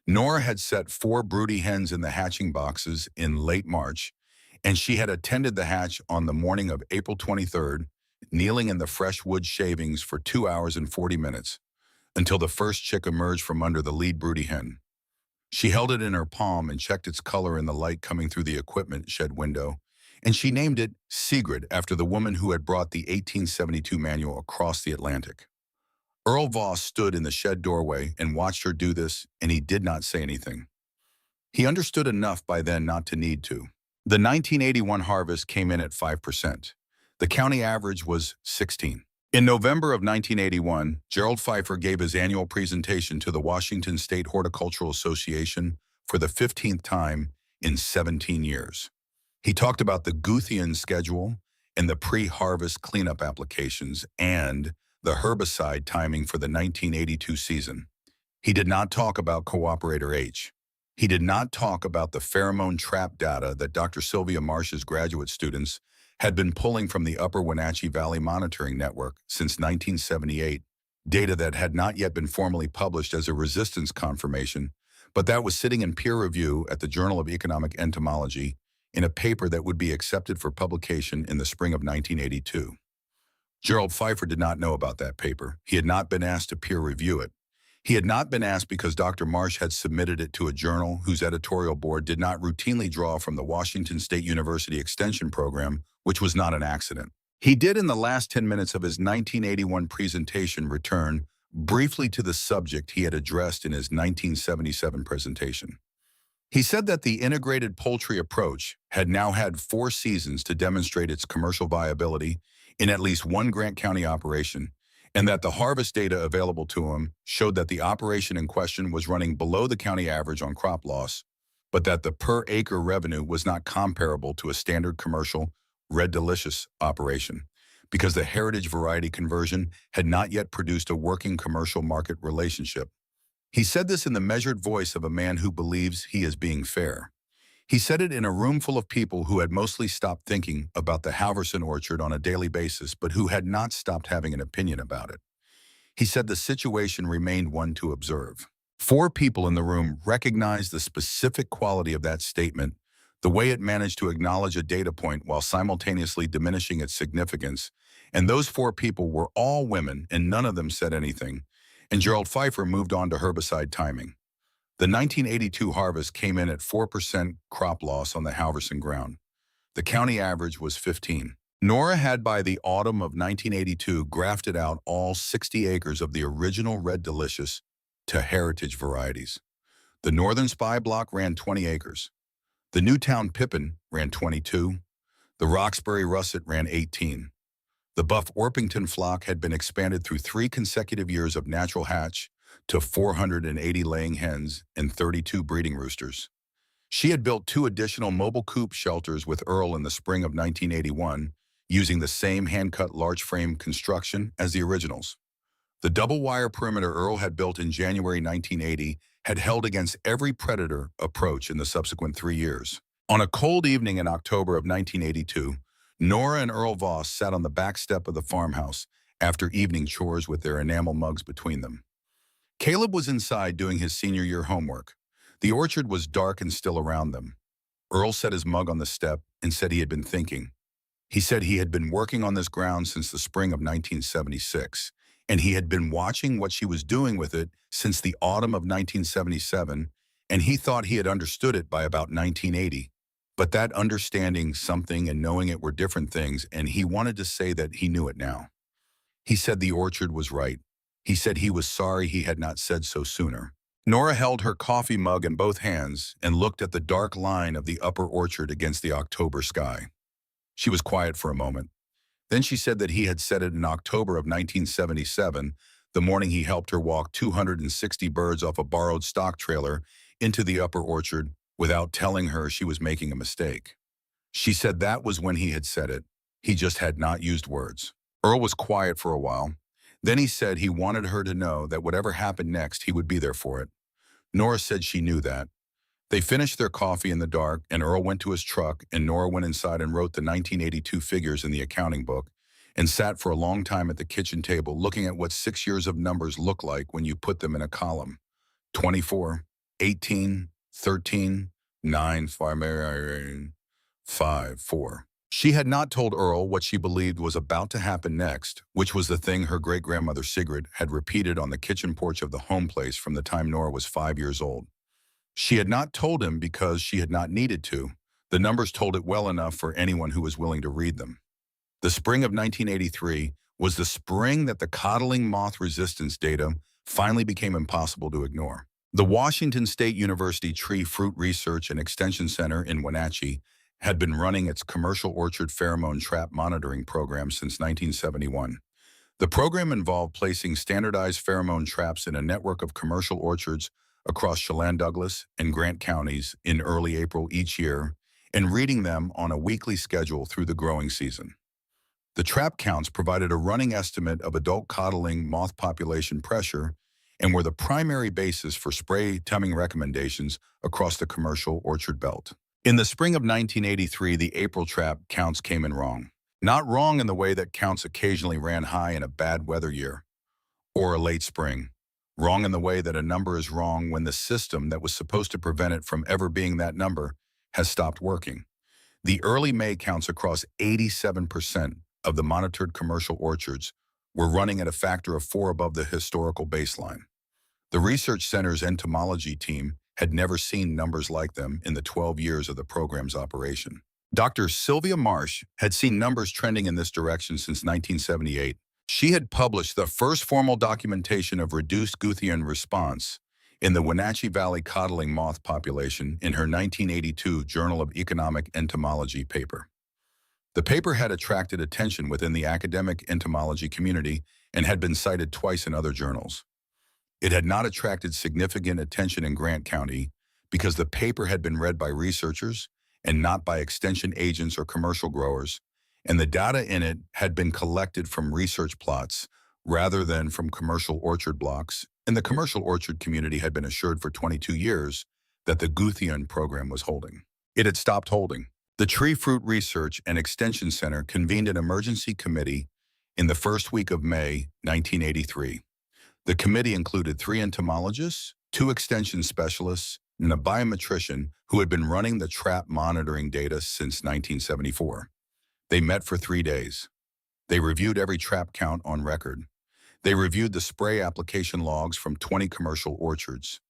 Nora had set 4 broody hens in the hatching boxes in late March, and she had attended the hatch on the morning of April 23rd, kneeling in the fresh wood shavings for 2 hours and 40 minutes, until the first chick emerged from under the lead broody hen. She held it in her palm and checked its color in the light coming through the equipment shed window, and she named it Sigrid after the woman who had brought the 1872 manual across the Atlantic. Earl Voss stood in the shed doorway and watched her do this, and he did not say anything. He understood enough by then not to need to. The 1981 harvest came in at 5%. The county average was 16. In November of 1981, Gerald Pfeiffer gave his annual presentation to the Washington State Horticultural Association for the 15th time in 17 years. He talked about the Guthian schedule and the pre-harvest cleanup applications and the herbicide timing for the 1982 season. He did not talk about Cooperator H. He did not talk about the pheromone trap data that Dr. Sylvia Marsh's graduate students had been pulling from the Upper Wenatchee Valley Monitoring Network since 1978, data that had not yet been formally published as a resistance confirmation, but that was sitting in peer review at the Journal of Economic Entomology in a paper that would be accepted for publication in the spring of 1982. Gerald Pfeiffer did not know about that paper. He had not been asked to peer review it. He had not been asked because Dr. Marsh had submitted it to a journal whose editorial board did not routinely draw from the Washington State University Extension Program, which was not an accident. He did in the last 10 minutes of his 1981 presentation return briefly to the subject he had addressed in his 1977 presentation. He said that the integrated poultry approach had now had 4 seasons to demonstrate its commercial viability in at least one Grant County operation, and that the harvest data available to him showed that the operation in question was running below the county average on crop loss, but that the per-acre revenue was not comparable to a standard commercial Red Delicious operation, because the heritage variety conversion had not yet produced a working commercial market relationship. He said this in the measured voice of a man who believes he is being fair. He said it in a room full of people who had mostly stopped thinking about the Halverson orchard on a daily basis, but who had not stopped having an opinion about it. He said the situation remained one to observe. 4 people in the room recognized the specific quality of that statement, the way it managed to acknowledge a data point while simultaneously diminishing its significance, and those 4 people were all women, and none of them said anything, and Gerald Pfeiffer moved on to herbicide timing. The 1982 harvest came in at 4% crop loss on the Halverson ground. The county average was 15. Nora had by the autumn of 1982 grafted out all 60 acres of the original Red Delicious to heritage varieties. The Northern Spy Block ran 20 acres. The Newtown Pippin ran 22. The Roxbury Russet ran 18. The Buff Orpington flock had been expanded through 3 consecutive years of natural hatch to 480 laying hens and 32 breeding roosters. She had built 2 additional mobile coop shelters with Earl in the spring of 1981, using the same hand-cut large-frame construction as the originals. The double-wire perimeter Earl had built in January 1980 had held against every predator approach in the subsequent 3 years. On a cold evening in October of 1982, Nora and Earl Voss sat on the back step of the farmhouse after evening chores with their enamel mugs between them. Caleb was inside doing his senior year homework. The orchard was dark and still around them. Earl set his mug on the step and said he had been thinking. He said he had been working on this ground since the spring of 1976, and he had been watching what she was doing with it since the autumn of 1977, and he thought he had understood it by about 1980. But that understanding something and knowing it were different things, and he wanted to say that he knew it now. He said the orchard was right. He said he was sorry he had not said so sooner. Nora held her coffee mug in both hands and looked at the dark line of the upper orchard against the October sky. She was quiet for a moment. Then she said that he had said it in October of 1977, the morning he helped her walk 260 birds off a borrowed stock trailer into the upper orchard without telling her she was making a mistake. She said that was when he had said it. He just had not used words. Earl was quiet for a while. Then he said he wanted her to know that whatever happened next, he would be there for it. Nora said she knew that. They finished their coffee in the dark, and Earl went to his truck, and Nora went inside and wrote the 1982 figures in the accounting book, and sat for a long time at the kitchen table looking at what 6 years of numbers look like when you put them in a column. 24, 18, 13, 9, 5, 4. She had not told Earl what she believed was about to happen next, which was the thing her great-grandmother Sigrid had repeated on the kitchen porch of the home place from the time Nora was 5 years old. She had not told him because she had not needed to. The numbers told it well enough for anyone who was willing to read them. The spring of 1983 was the spring that the coddling moth resistance data finally became impossible to ignore. The Washington State University Tree Fruit Research and Extension Center in Wenatchee had been running its commercial orchard pheromone trap monitoring program since 1971. The program involved placing standardized pheromone traps in a network of commercial orchards across Chelan Douglas and Grant counties in early April each year and reading them on a weekly schedule through the growing season. The trap counts provided a running estimate of adult coddling moth population pressure and were the primary basis for spray timing recommendations across the commercial orchard belt. In the spring of 1983, the April trap counts came in wrong. Not wrong in the way that counts occasionally ran high in a bad weather year or a late spring. Wrong in the way that a number is wrong when the system that was supposed to prevent it from ever being that number has stopped working. The early May counts across 87% of the monitored commercial orchards were running at a factor of 4 above the historical baseline. The research center's entomology team had never seen numbers like them in the 12 years of the program's operation. Dr. Sylvia Marsh had seen numbers trending in this direction since 1978. She had published the first formal documentation of reduced Guthien response in the Wenatchee Valley coddling moth population in her 1982 Journal of Economic Entomology paper. The paper had attracted attention within the academic entomology community and had been cited twice in other journals. It had not attracted significant attention in Grant County because the paper had been read by researchers and not by extension agents or commercial growers, and the data in it had been collected from research plots rather than from commercial orchard blocks, and the commercial orchard community had been assured for 22 years that the Guthien program was holding. It had stopped holding. The Tree Fruit Research and Extension Center convened an emergency committee in the first week of May 1983. The committee included 3 entomologists, 2 extension specialists, and a biometrician who had been running the trap monitoring data since 1974. They met for 3 days. They reviewed every trap count on record. They reviewed the spray application logs from 20 commercial orchards.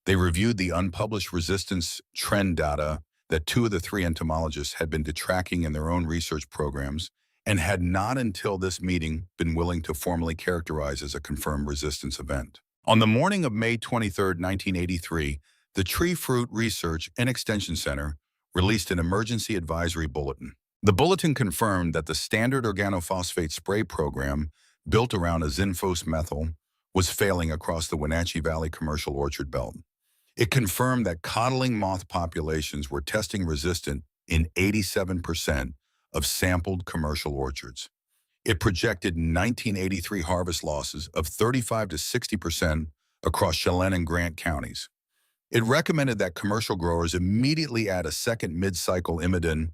They reviewed the unpublished resistance trend data that 2 of the 3 entomologists had been tracking in their own research programs and had not until this meeting been willing to formally characterize as a confirmed resistance event. On the morning of May 23, 1983, the Tree Fruit Research and Extension Center released an emergency advisory bulletin. The bulletin confirmed that the standard organophosphate spray program built around a Zinphos methyl was failing across the Wenatchee Valley commercial orchard belt. It confirmed that coddling moth populations were testing resistant in 87% of sampled commercial orchards. It projected 1983 harvest losses of 35 to 60% across Chelan and Grant counties. It recommended that commercial growers immediately add a second mid-cycle imidine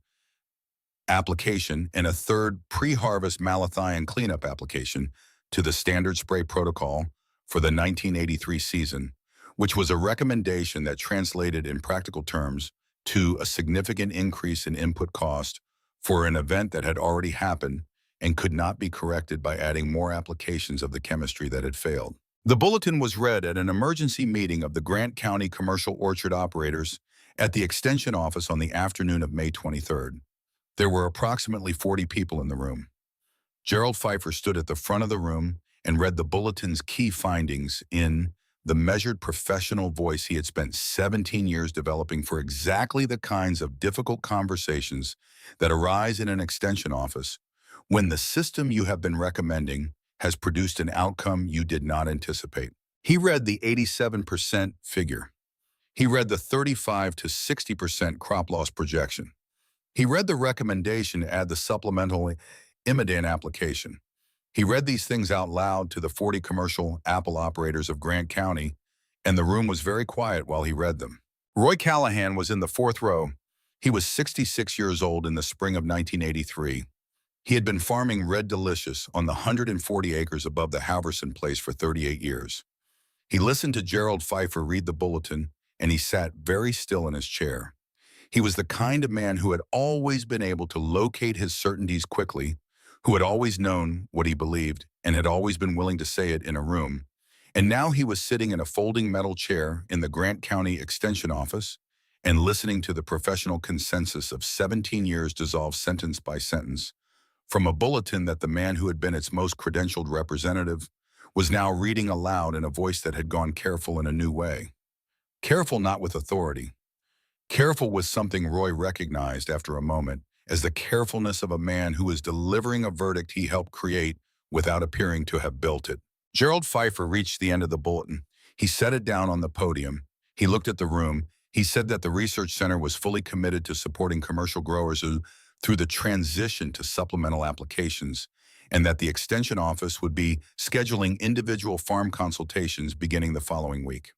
application and a third pre-harvest malathion cleanup application to the standard spray protocol for the 1983 season, which was a recommendation that translated in practical terms to a significant increase in input cost for an event that had already happened and could not be corrected by adding more applications of the chemistry that had failed. The bulletin was read at an emergency meeting of the Grant County Commercial Orchard Operators at the Extension Office on the afternoon of May 23rd. There were approximately 40 people in the room. Gerald Pfeiffer stood at the front of the room and read the bulletin's key findings in the measured professional voice he had spent 17 years developing for exactly the kinds of difficult conversations that arise in an extension office when the system you have been recommending has produced an outcome you did not anticipate. He read the 87% figure. He read the 35 to 60% crop loss projection. He read the recommendation to add the supplemental imidine application. He read these things out loud to the 40 commercial apple operators of Grant County, and the room was very quiet while he read them. Roy Callahan was in the 4th row. He was 66 years old in the spring of 1983. He had been farming Red Delicious on the 140 acres above the Halverson place for 38 years. He listened to Gerald Pfeiffer read the bulletin, and he sat very still in his chair. He was the kind of man who had always been able to locate his certainties quickly, who had always known what he believed and had always been willing to say it in a room. And now he was sitting in a folding metal chair in the Grant County Extension Office and listening to the professional consensus of 17 years dissolve sentence by sentence from a bulletin that the man who had been its most credentialed representative was now reading aloud in a voice that had gone careful in a new way. Careful not with authority. Careful was something Roy recognized after a moment as the carefulness of a man who was delivering a verdict he helped create without appearing to have built it. Gerald Pfeiffer reached the end of the bulletin. He set it down on the podium. He looked at the room. He said that the research center was fully committed to supporting commercial growers through the transition to supplemental applications, and that the extension office would be scheduling individual farm consultations beginning the following week.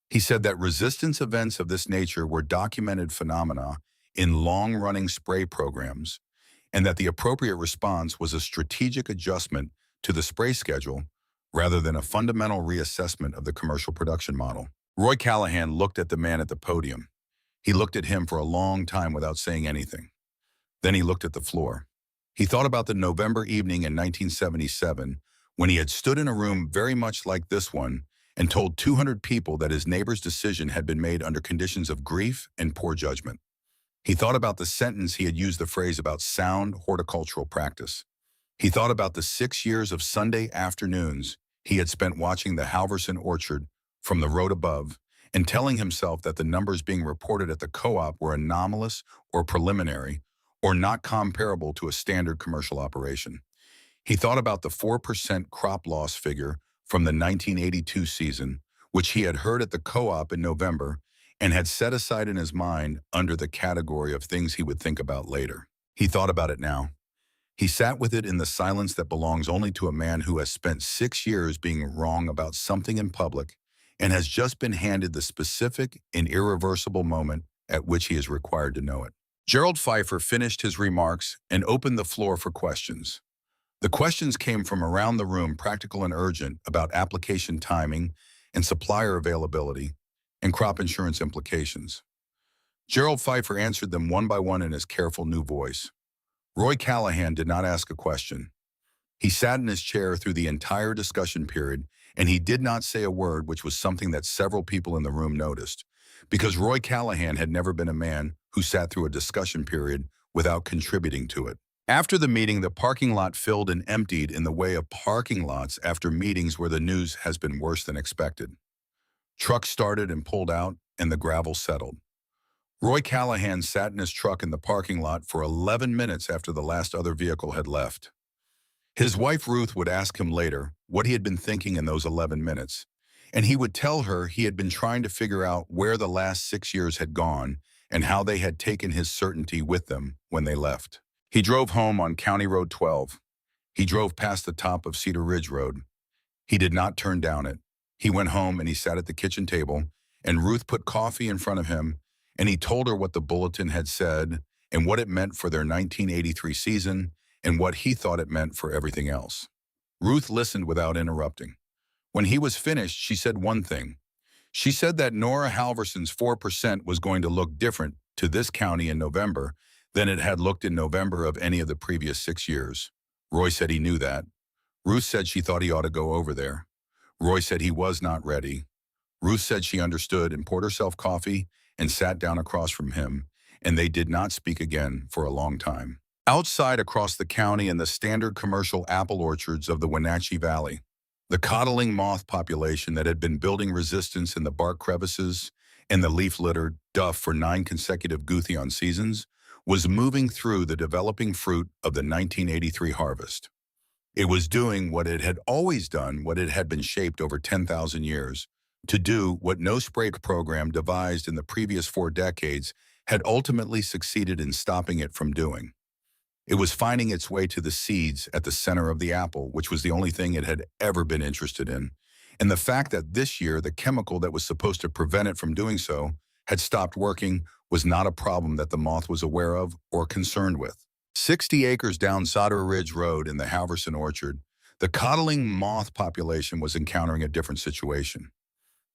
He said that resistance events of this nature were documented phenomena in long-running spray programs, and that the appropriate response was a strategic adjustment to the spray schedule rather than a fundamental reassessment of the commercial production model. Roy Callahan looked at the man at the podium. He looked at him for a long time without saying anything. Then he looked at the floor. He thought about the November evening in 1977 when he had stood in a room very much like this one and told 200 people that his neighbor's decision had been made under conditions of grief and poor judgment. He thought about the sentence he had used the phrase about sound horticultural practice. He thought about the 6 years of Sunday afternoons he had spent watching the Halverson orchard from the road above and telling himself that the numbers being reported at the co-op were anomalous or preliminary or not comparable to a standard commercial operation. He thought about the 4% crop loss figure from the 1982 season, which he had heard at the co-op in November and had set aside in his mind under the category of things he would think about later. He thought about it now. He sat with it in the silence that belongs only to a man who has spent 6 years being wrong about something in public and has just been handed the specific and irreversible moment at which he is required to know it. Gerald Pfeiffer finished his remarks and opened the floor for questions. The questions came from around the room, practical and urgent, about application timing and supplier availability and crop insurance implications. Gerald Pfeiffer answered them one by one in his careful new voice. Roy Callahan did not ask a question. He sat in his chair through the entire discussion period, and he did not say a word, which was something that several people in the room noticed, because Roy Callahan had never been a man who sat through a discussion period without contributing to it. After the meeting, the parking lot filled and emptied in the way of parking lots after meetings where the news has been worse than expected. Trucks started and pulled out, and the gravel settled. Roy Callahan sat in his truck in the parking lot for 11 minutes after the last other vehicle had left. His wife Ruth would ask him later what he had been thinking in those 11 minutes, and he would tell her he had been trying to figure out where the last 6 years had gone and how they had taken his certainty with them when they left. He drove home on County Road 12. He drove past the top of Cedar Ridge Road. He did not turn down it. He went home and he sat at the kitchen table, and Ruth put coffee in front of him, and he told her what the bulletin had said and what it meant for their 1983 season and what he thought it meant for everything else. Ruth listened without interrupting. When he was finished, she said one thing. She said that Nora Halverson's 4% was going to look different to this county in November than it had looked in November of any of the previous 6 years. Roy said he knew that. Ruth said she thought he ought to go over there. Roy said he was not ready. Ruth said she understood and poured herself coffee and sat down across from him, and they did not speak again for a long time. Outside across the county in the standard commercial apple orchards of the Wenatchee Valley, the coddling moth population that had been building resistance in the bark crevices and the leaf-littered duff for 9 consecutive Gutheion seasons was moving through the developing fruit of the 1983 harvest. It was doing what it had always done, what it had been shaped over 10,000 years, to do what no spray program devised in the previous 4 decades had ultimately succeeded in stopping it from doing. It was finding its way to the seeds at the center of the apple, which was the only thing it had ever been interested in. And the fact that this year the chemical that was supposed to prevent it from doing so had stopped working was not a problem that the moth was aware of or concerned with. 60 acres down Cedar Ridge Road in the Halverson orchard, the coddling moth population was encountering a different situation.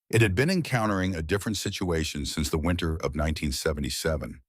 It had been encountering a different situation since the winter of 1977.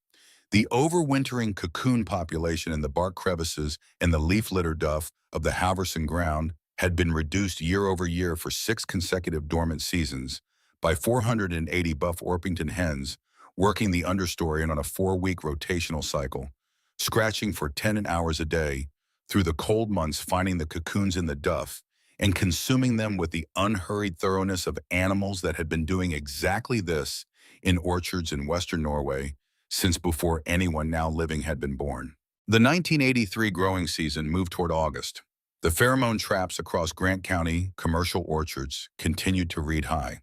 The overwintering cocoon population in the bark crevices and the leaf litter duff of the Halverson ground had been reduced year over year for 6 consecutive dormant seasons by 480 buff Orpington hens working the understory and on a 4-week rotational cycle, scratching for 10 hours a day through the cold months, finding the cocoons in the duff and consuming them with the unhurried thoroughness of animals that had been doing exactly this in orchards in western Norway since before anyone now living had been born. The 1983 growing season moved toward August. The pheromone traps across Grant County commercial orchards continued to read high.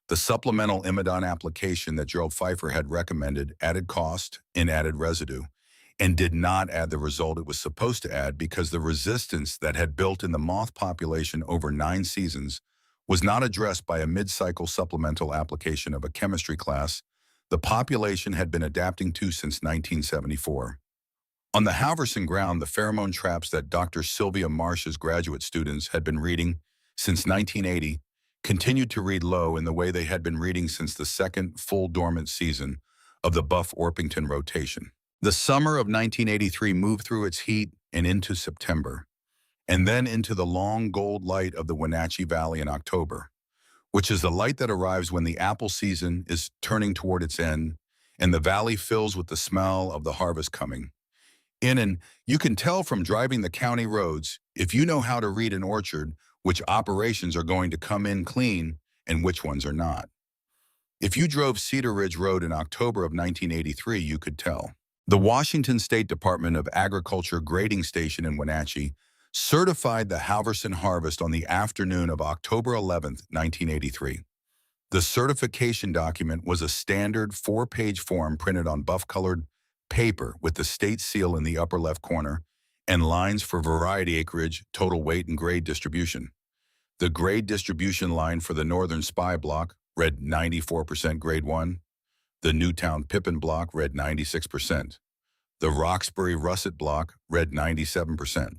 The supplemental imidone application that Gerald Pfeiffer had recommended added cost and added residue, and did not add the result it was supposed to add because the resistance that had built in the moth population over 9 seasons was not addressed by a mid-cycle supplemental application of a chemistry class the population had been adapting to since 1974. On the Halverson ground, the pheromone traps that Dr. Sylvia Marsh's graduate students had been reading since 1980 continued to read low in the way they had been reading since the second full dormant season of the Buff Orpington rotation. The summer of 1983 moved through its heat and into September, and then into the long gold light of the Wenatchee Valley in October, which is the light that arrives when the apple season is turning toward its end and the valley fills with the smell of the harvest coming. And you can tell from driving the county roads, if you know how to read an orchard, which operations are going to come in clean and which ones are not. If you drove Cedar Ridge Road in October of 1983, you could tell. The Washington State Department of Agriculture grading station in Wenatchee certified the Halverson harvest on the afternoon of October 11, 1983. The certification document was a standard 4-page form printed on buff-colored paper with the state seal in the upper left corner and lines for variety acreage, total weight, and grade distribution. The grade distribution line for the Northern Spy block read 94% grade 1. The Newtown Pippin block read 96%. The Roxbury Russet block read 97%.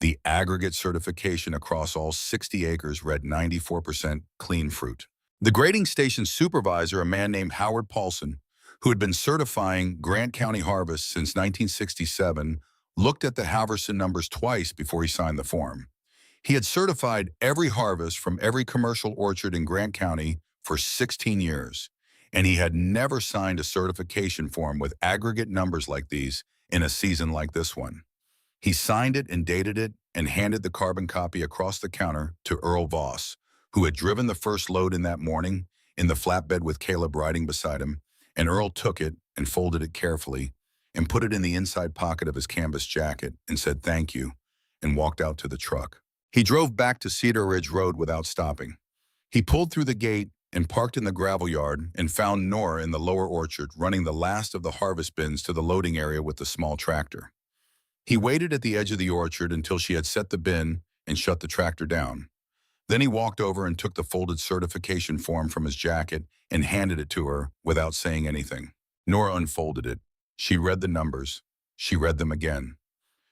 The aggregate certification across all 60 acres read 94% clean fruit. The grading station supervisor, a man named Howard Paulson, who had been certifying Grant County harvests since 1967, looked at the Halverson numbers twice before he signed the form. He had certified every harvest from every commercial orchard in Grant County for 16 years, and he had never signed a certification form with aggregate numbers like these in a season like this one. He signed it and dated it and handed the carbon copy across the counter to Earl Voss, who had driven the first load in that morning in the flatbed with Caleb riding beside him, and Earl took it and folded it carefully and put it in the inside pocket of his canvas jacket and said thank you and walked out to the truck. He drove back to Cedar Ridge Road without stopping. He pulled through the gate and parked in the gravel yard and found Nora in the lower orchard running the last of the harvest bins to the loading area with the small tractor. He waited at the edge of the orchard until she had set the bin and shut the tractor down. Then he walked over and took the folded certification form from his jacket and handed it to her without saying anything. Nora unfolded it. She read the numbers. She read them again.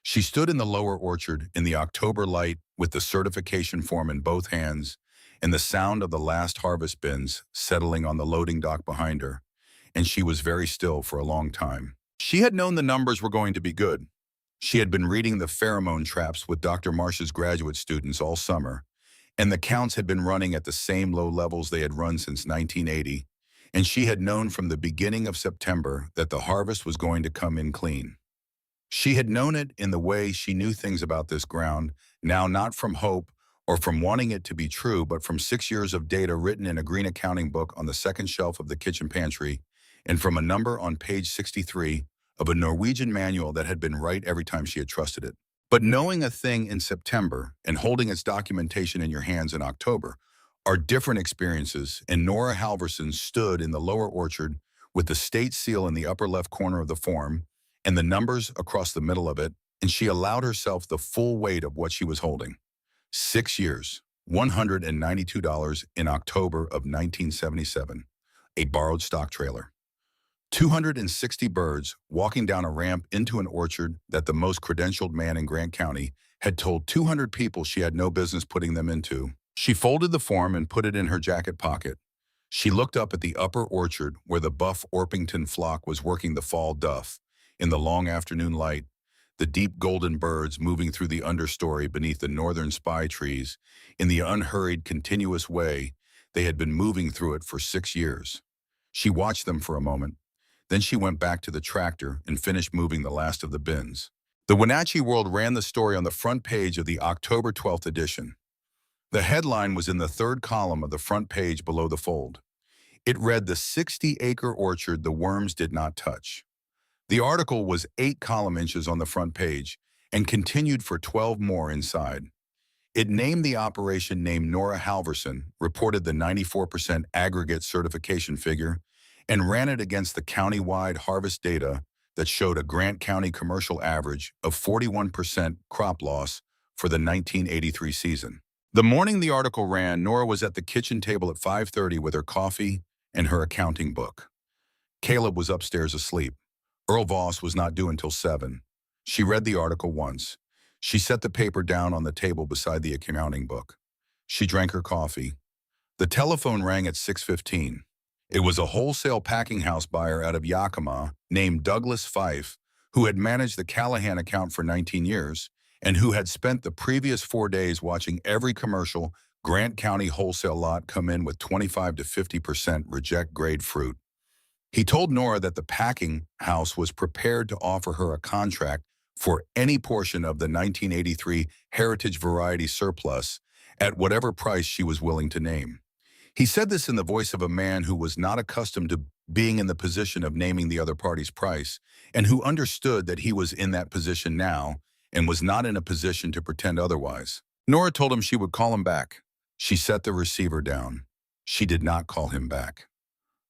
She stood in the lower orchard in the October light with the certification form in both hands and the sound of the last harvest bins settling on the loading dock behind her, and she was very still for a long time. She had known the numbers were going to be good. She had been reading the pheromone traps with Dr. Marsh's graduate students all summer, and the counts had been running at the same low levels they had run since 1980, and she had known from the beginning of September that the harvest was going to come in clean. She had known it in the way she knew things about this ground, now not from hope or from wanting it to be true, but from 6 years of data written in a green accounting book on the second shelf of the kitchen pantry, and from a number on page 63 of a Norwegian manual that had been right every time she had trusted it. But knowing a thing in September and holding its documentation in your hands in October are different experiences, and Nora Halverson stood in the lower orchard with the state seal in the upper left corner of the form and the numbers across the middle of it, and she allowed herself the full weight of what she was holding. 6 years, $192 in October of 1977, a borrowed stock trailer. 260 birds walking down a ramp into an orchard that the most credentialed man in Grant County had told 200 people she had no business putting them into. She folded the form and put it in her jacket pocket. She looked up at the upper orchard where the buff Orpington flock was working the fall duff. In the long afternoon light, the deep golden birds moving through the understory beneath the northern spy trees, in the unhurried, continuous way they had been moving through it for 6 years. She watched them for a moment. Then she went back to the tractor and finished moving the last of the bins. The Wenatchee World ran the story on the front page of the October 12th edition. The headline was in the third column of the front page below the fold. It read, "The 60-acre orchard the worms did not touch." The article was 8 column inches on the front page and continued for 12 more inside. It named the operation named Nora Halverson, reported the 94% aggregate certification figure, and ran it against the county-wide harvest data that showed a Grant County commercial average of 41% crop loss for the 1983 season. The morning the article ran, Nora was at the kitchen table at 5:30 with her coffee and her accounting book. Caleb was upstairs asleep. Earl Voss was not due until 7. She read the article once. She set the paper down on the table beside the accounting book. She drank her coffee. The telephone rang at 6:15. It was a wholesale packing house buyer out of Yakima named Douglas Fife, who had managed the Callahan account for 19 years and who had spent the previous 4 days watching every commercial Grant County wholesale lot come in with 25 to 50% reject grade fruit. He told Nora that the packing house was prepared to offer her a contract for any portion of the 1983 Heritage Variety surplus at whatever price she was willing to name. He said this in the voice of a man who was not accustomed to being in the position of naming the other party's price, and who understood that he was in that position now and was not in a position to pretend otherwise. Nora told him she would call him back. She set the receiver down. She did not call him back.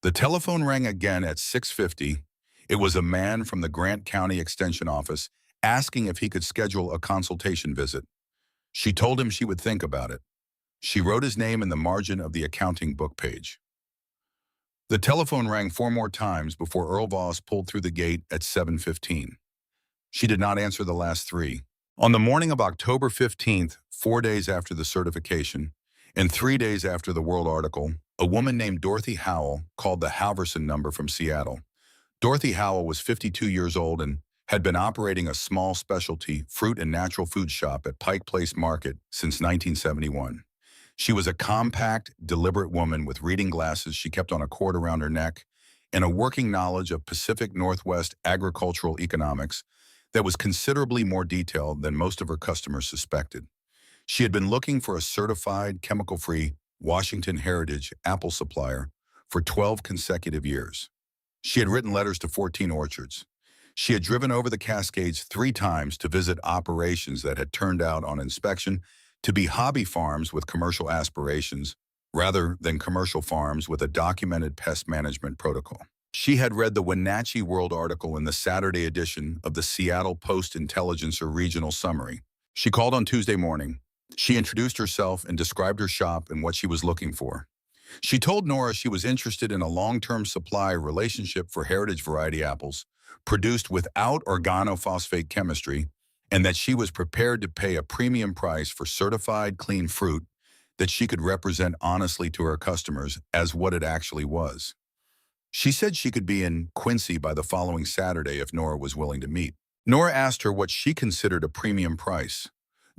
The telephone rang again at 6:50. It was a man from the Grant County Extension Office asking if he could schedule a consultation visit. She told him she would think about it. She wrote his name in the margin of the accounting book page. The telephone rang 4 more times before Earl Voss pulled through the gate at 7:15. She did not answer the last 3. On the morning of October 15th, 4 days after the certification, and 3 days after the World article, a woman named Dorothy Howell called the Halverson number from Seattle. Dorothy Howell was 52 years old and had been operating a small specialty fruit and natural food shop at Pike Place Market since 1971. She was a compact, deliberate woman with reading glasses she kept on a cord around her neck and a working knowledge of Pacific Northwest agricultural economics that was considerably more detailed than most of her customers suspected. She had been looking for a certified, chemical-free Washington Heritage apple supplier for 12 consecutive years. She had written letters to 14 orchards. She had driven over the Cascades 3 times to visit operations that had turned out on inspection to be hobby farms with commercial aspirations, rather than commercial farms with a documented pest management protocol. She had read the Wenatchee World article in the Saturday edition of the Seattle Post-Intelligencer Regional Summary. She called on Tuesday morning. She introduced herself and described her shop and what she was looking for. She told Nora she was interested in a long-term supply relationship for heritage variety apples produced without organophosphate chemistry, and that she was prepared to pay a premium price for certified clean fruit that she could represent honestly to her customers as what it actually was. She said she could be in Quincy by the following Saturday if Nora was willing to meet. Nora asked her what she considered a premium price.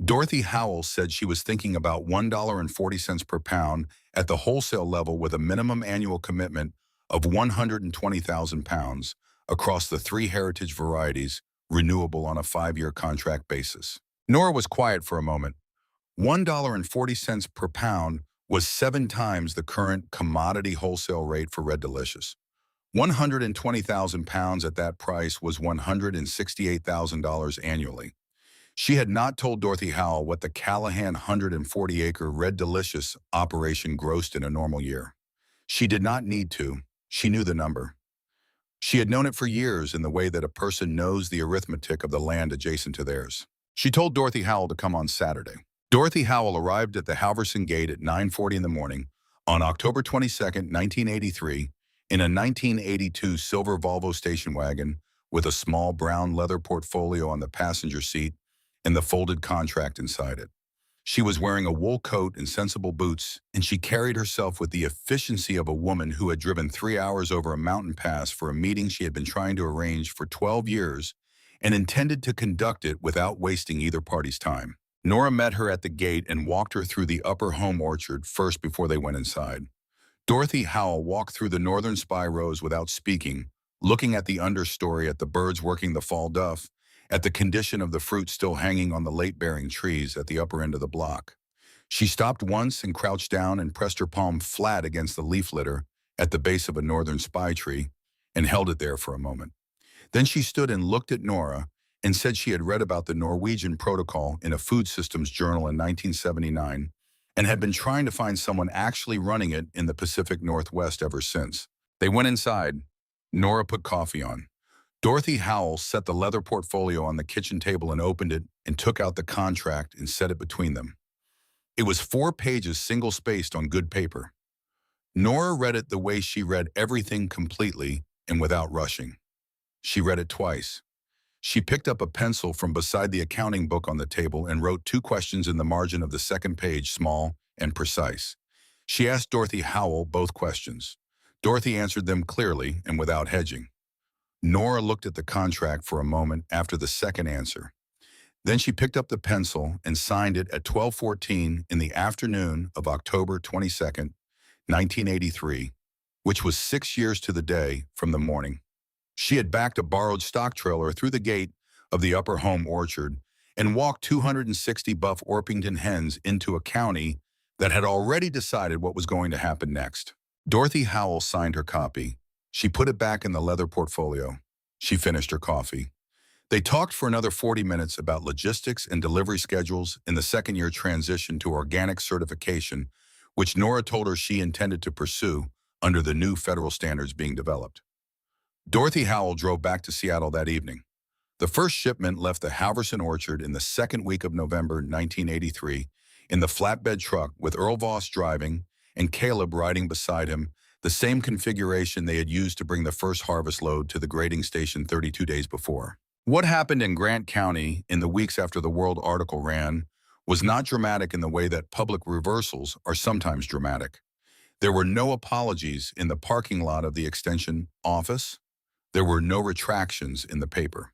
Dorothy Howell said she was thinking about $1.40 per pound at the wholesale level with a minimum annual commitment of 120,000 pounds across the 3 heritage varieties, renewable on a 5-year contract basis. Nora was quiet for a moment. $1.40 per pound was 7 times the current commodity wholesale rate for Red Delicious. 120,000 pounds at that price was $168,000 annually. She had not told Dorothy Howell what the Callahan 140-acre Red Delicious operation grossed in a normal year. She did not need to. She knew the number. She had known it for years in the way that a person knows the arithmetic of the land adjacent to theirs. She told Dorothy Howell to come on Saturday. Dorothy Howell arrived at the Halverson Gate at 9:40 in the morning on October 22, 1983, in a 1982 silver Volvo station wagon with a small brown leather portfolio on the passenger seat and the folded contract inside it. She was wearing a wool coat and sensible boots, and she carried herself with the efficiency of a woman who had driven 3 hours over a mountain pass for a meeting she had been trying to arrange for 12 years and intended to conduct it without wasting either party's time. Nora met her at the gate and walked her through the upper home orchard first before they went inside. Dorothy Howell walked through the northern spy rows without speaking, looking at the understory, at the birds working the fall duff, at the condition of the fruit still hanging on the late-bearing trees at the upper end of the block. She stopped once and crouched down and pressed her palm flat against the leaf litter at the base of a northern spy tree and held it there for a moment. Then she stood and looked at Nora and said she had read about the Norwegian protocol in a food systems journal in 1979 and had been trying to find someone actually running it in the Pacific Northwest ever since. They went inside. Nora put coffee on. Dorothy Howell set the leather portfolio on the kitchen table and opened it and took out the contract and set it between them. It was 4 pages single-spaced on good paper. Nora read it the way she read everything, completely and without rushing. She read it twice. She picked up a pencil from beside the accounting book on the table and wrote 2 questions in the margin of the second page, small and precise. She asked Dorothy Howell both questions. Dorothy answered them clearly and without hedging. Nora looked at the contract for a moment after the second answer. Then she picked up the pencil and signed it at 12:14 in the afternoon of October 22nd, 1983, which was 6 years to the day from the morning. She had backed a borrowed stock trailer through the gate of the upper home orchard and walked 260 buff Orpington hens into a county that had already decided what was going to happen next. Dorothy Howell signed her copy. She put it back in the leather portfolio. She finished her coffee. They talked for another 40 minutes about logistics and delivery schedules in the second-year transition to organic certification, which Nora told her she intended to pursue under the new federal standards being developed. Dorothy Howell drove back to Seattle that evening. The first shipment left the Halverson Orchard in the second week of November 1983 in the flatbed truck with Earl Voss driving and Caleb riding beside him, the same configuration they had used to bring the first harvest load to the grading station 32 days before. What happened in Grant County in the weeks after the World article ran was not dramatic in the way that public reversals are sometimes dramatic. There were no apologies in the parking lot of the extension office. There were no retractions in the paper.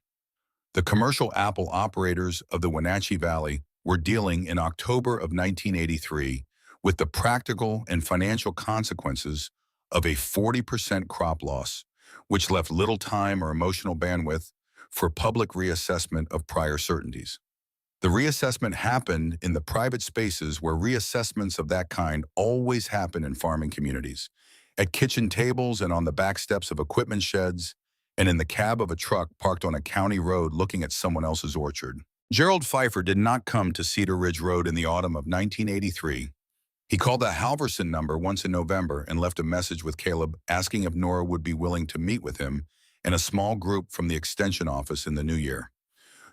The commercial apple operators of the Wenatchee Valley were dealing in October of 1983 with the practical and financial consequences of a 40% crop loss, which left little time or emotional bandwidth for public reassessment of prior certainties. The reassessment happened in the private spaces where reassessments of that kind always happen in farming communities, at kitchen tables and on the back steps of equipment sheds, and in the cab of a truck parked on a county road looking at someone else's orchard. Gerald Pfeiffer did not come to Cedar Ridge Road in the autumn of 1983. He called the Halverson number once in November and left a message with Caleb asking if Nora would be willing to meet with him and a small group from the extension office in the new year.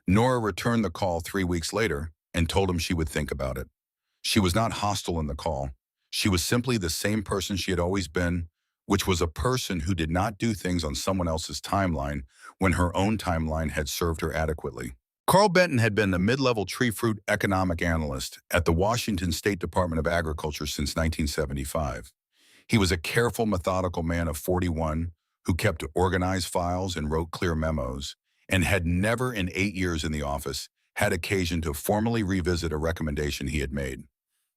Nora returned the call 3 weeks later and told him she would think about it. She was not hostile in the call. She was simply the same person she had always been, which was a person who did not do things on someone else's timeline when her own timeline had served her adequately. Carl Benton had been a mid-level tree fruit economic analyst at the Washington State Department of Agriculture since 1975. He was a careful, methodical man of 41 who kept organized files and wrote clear memos, and had never in 8 years in the office had occasion to formally revisit a recommendation he had made.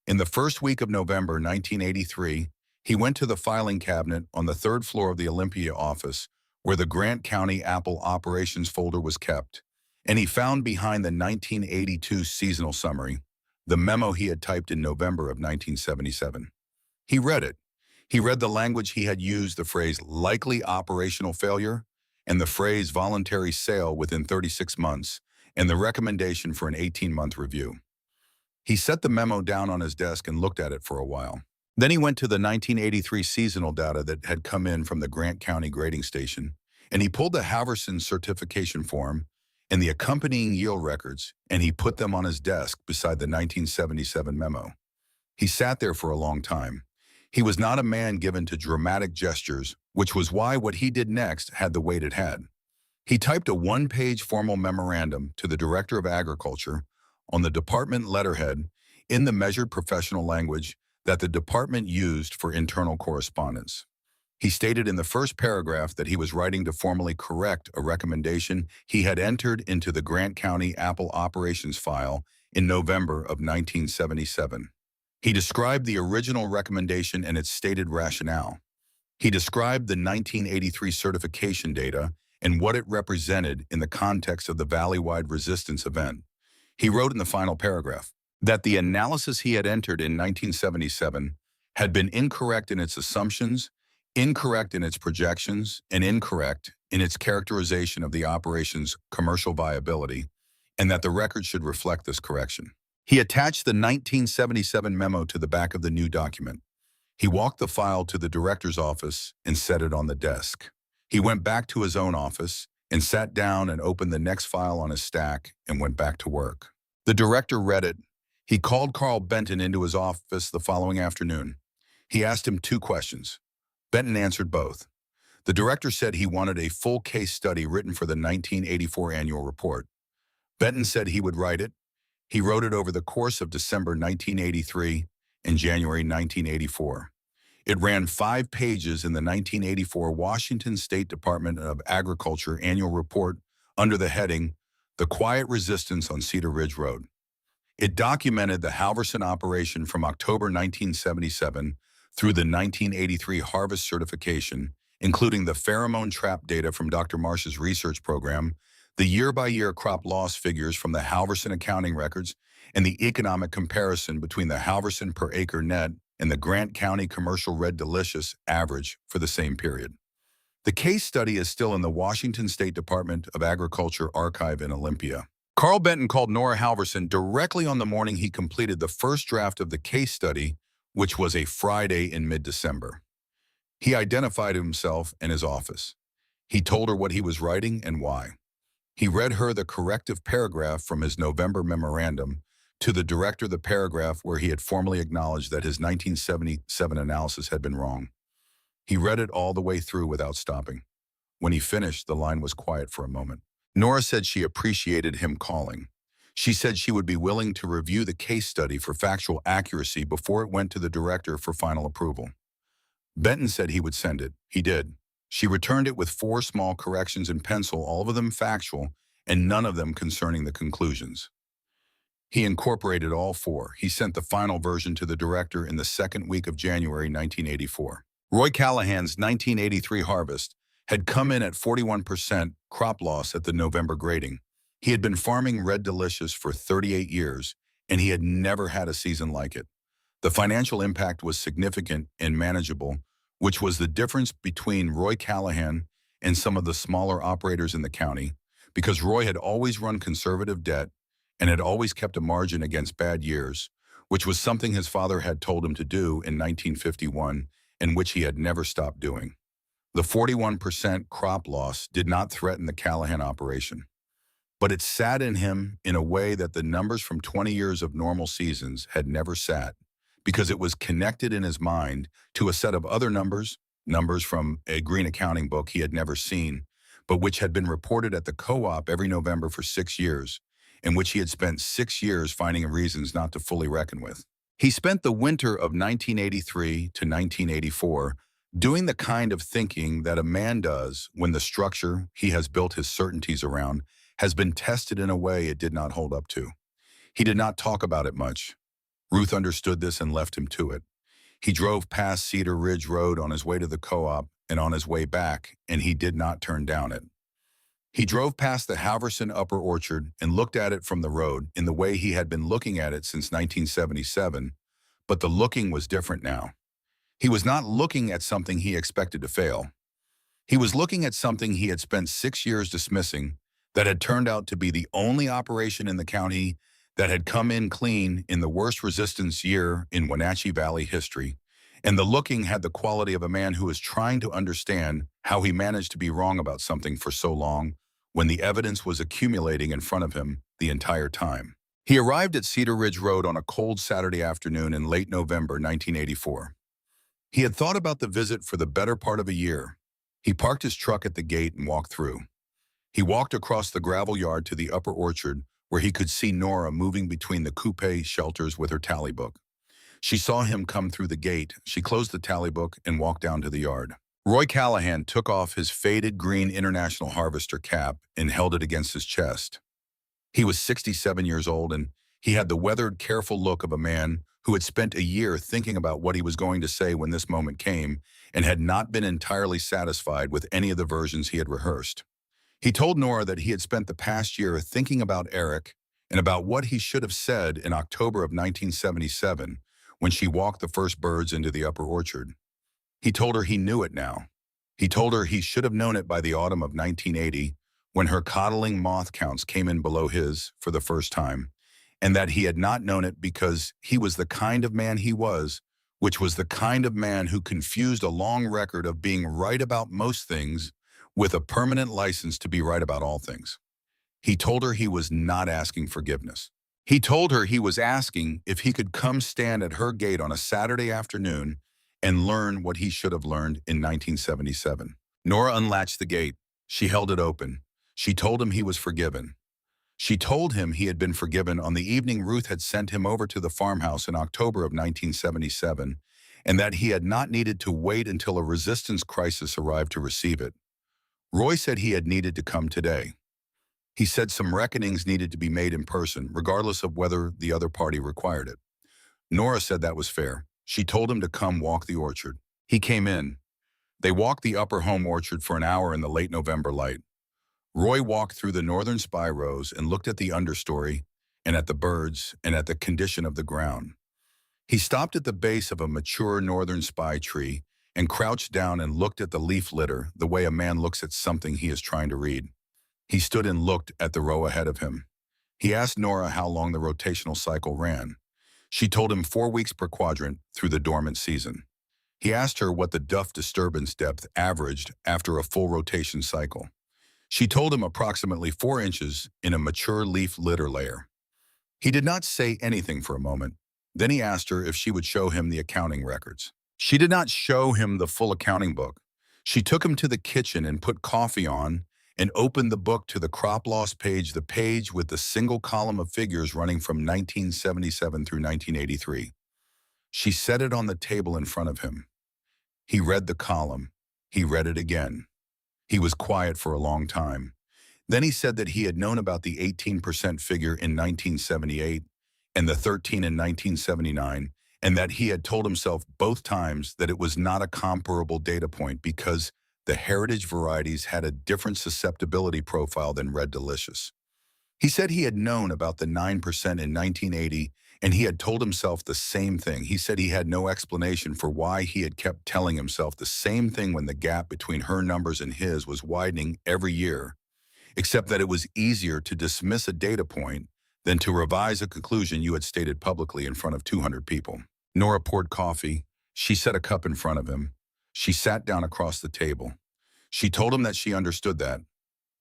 In the first week of November 1983, he went to the filing cabinet on the 3rd floor of the Olympia office, where the Grant County Apple Operations folder was kept, and he found behind the 1982 seasonal summary the memo he had typed in November of 1977. He read it. He read the language he had used, the phrase likely operational failure, and the phrase voluntary sale within 36 months, and the recommendation for an 18-month review. He set the memo down on his desk and looked at it for a while. Then he went to the 1983 seasonal data that had come in from the Grant County grading station, and he pulled the Halverson certification form and the accompanying yield records, and he put them on his desk beside the 1977 memo. He sat there for a long time. He was not a man given to dramatic gestures, which was why what he did next had the weight it had. He typed a 1-page formal memorandum to the Director of Agriculture on the department letterhead in the measured professional language that the department used for internal correspondence. He stated in the first paragraph that he was writing to formally correct a recommendation he had entered into the Grant County Apple operations file in November of 1977. He described the original recommendation and its stated rationale. He described the 1983 certification data and what it represented in the context of the valley-wide resistance event. He wrote in the final paragraph that the analysis he had entered in 1977 had been incorrect in its assumptions, incorrect in its projections, and incorrect in its characterization of the operation's commercial viability, and that the record should reflect this correction. He attached the 1977 memo to the back of the new document. He walked the file to the director's office and set it on the desk. He went back to his own office and sat down and opened the next file on his stack and went back to work. The director read it. He called Carl Benton into his office the following afternoon. He asked him 2 questions. Benton answered both. The director said he wanted a full case study written for the 1984 annual report. Benton said he would write it. He wrote it over the course of December 1983 and January 1984. It ran 5 pages in the 1984 Washington State Department of Agriculture annual report under the heading, "The Quiet Resistance on Cedar Ridge Road." It documented the Halverson operation from October 1977 through the 1983 harvest certification, including the pheromone trap data from Dr. Marsh's research program, the year-by-year crop loss figures from the Halverson accounting records, and the economic comparison between the Halverson per acre net and the Grant County Commercial Red Delicious average for the same period. The case study is still in the Washington State Department of Agriculture archive in Olympia. Carl Benton called Nora Halverson directly on the morning he completed the first draft of the case study, which was a Friday in mid-December. He identified himself in his office. He told her what he was writing and why. He read her the corrective paragraph from his November memorandum, to the director the paragraph where he had formally acknowledged that his 1977 analysis had been wrong. He read it all the way through without stopping. When he finished, the line was quiet for a moment. Nora said she appreciated him calling. She said she would be willing to review the case study for factual accuracy before it went to the director for final approval. Benton said he would send it. He did. She returned it with 4 small corrections in pencil, all of them factual, and none of them concerning the conclusions. He incorporated all 4. He sent the final version to the director in the second week of January 1984. Roy Callahan's 1983 harvest had come in at 41% crop loss at the November grading. He had been farming Red Delicious for 38 years, and he had never had a season like it. The financial impact was significant and manageable, which was the difference between Roy Callahan and some of the smaller operators in the county, because Roy had always run conservative debt and had always kept a margin against bad years, which was something his father had told him to do in 1951 and which he had never stopped doing. The 41% crop loss did not threaten the Callahan operation, but it sat in him in a way that the numbers from 20 years of normal seasons had never sat, because it was connected in his mind to a set of other numbers from a green accounting book he had never seen, but which had been reported at the co-op every November for 6 years, in which he had spent 6 years finding reasons not to fully reckon with. He spent the winter of 1983 to 1984 doing the kind of thinking that a man does when the structure he has built his certainties around has been tested in a way it did not hold up to. He did not talk about it much. Ruth understood this and left him to it. He drove past Cedar Ridge Road on his way to the co-op and on his way back, and he did not turn down it. He drove past the Halverson Upper Orchard and looked at it from the road in the way he had been looking at it since 1977, but the looking was different now. He was not looking at something he expected to fail. He was looking at something he had spent 6 years dismissing that had turned out to be the only operation in the county that had come in clean in the worst resistance year in Wenatchee Valley history, and the looking had the quality of a man who is trying to understand how he managed to be wrong about something for so long when the evidence was accumulating in front of him the entire time. He arrived at Cedar Ridge Road on a cold Saturday afternoon in late November 1984. He had thought about the visit for the better part of a year. He parked his truck at the gate and walked through. He walked across the gravel yard to the upper orchard, where he could see Nora moving between the coupe shelters with her tally book. She saw him come through the gate. She closed the tally book and walked down to the yard. Roy Callahan took off his faded green International Harvester cap and held it against his chest. He was 67 years old, and he had the weathered, careful look of a man who had spent a year thinking about what he was going to say when this moment came and had not been entirely satisfied with any of the versions he had rehearsed. He told Nora that he had spent the past year thinking about Eric and about what he should have said in October of 1977 when she walked the first birds into the upper orchard. He told her he knew it now. He told her he should have known it by the autumn of 1980 when her coddling moth counts came in below his for the first time, and that he had not known it because he was the kind of man he was, which was the kind of man who confused a long record of being right about most things with a permanent license to be right about all things. He told her he was not asking forgiveness. He told her he was asking if he could come stand at her gate on a Saturday afternoon and learn what he should have learned in 1977. Nora unlatched the gate. She held it open. She told him he was forgiven. She told him he had been forgiven on the evening Ruth had sent him over to the farmhouse in October of 1977, and that he had not needed to wait until a resistance crisis arrived to receive it. Roy said he had needed to come today. He said some reckonings needed to be made in person, regardless of whether the other party required it. Nora said that was fair. She told him to come walk the orchard. He came in. They walked the upper home orchard for an hour in the late November light. Roy walked through the northern spy rows and looked at the understory and at the birds and at the condition of the ground. He stopped at the base of a mature northern spy tree and crouched down and looked at the leaf litter the way a man looks at something he is trying to read. He stood and looked at the row ahead of him. He asked Nora how long the rotational cycle ran. She told him 4 weeks per quadrant through the dormant season. He asked her what the Duff disturbance depth averaged after a full rotation cycle. She told him approximately 4 inches in a mature leaf litter layer. He did not say anything for a moment. Then he asked her if she would show him the accounting records. She did not show him the full accounting book. She took him to the kitchen and put coffee on and opened the book to the crop loss page, the page with the single column of figures running from 1977 through 1983. She set it on the table in front of him. He read the column. He read it again. He was quiet for a long time. Then he said that he had known about the 18% figure in 1978 and the 13 in 1979, and that he had told himself both times that it was not a comparable data point because the heritage varieties had a different susceptibility profile than Red Delicious. He said he had known about the 9% in 1980, and he had told himself the same thing. He said he had no explanation for why he had kept telling himself the same thing when the gap between her numbers and his was widening every year, except that it was easier to dismiss a data point than to revise a conclusion you had stated publicly in front of 200 people. Nora poured coffee. She set a cup in front of him. She sat down across the table. She told him that she understood that.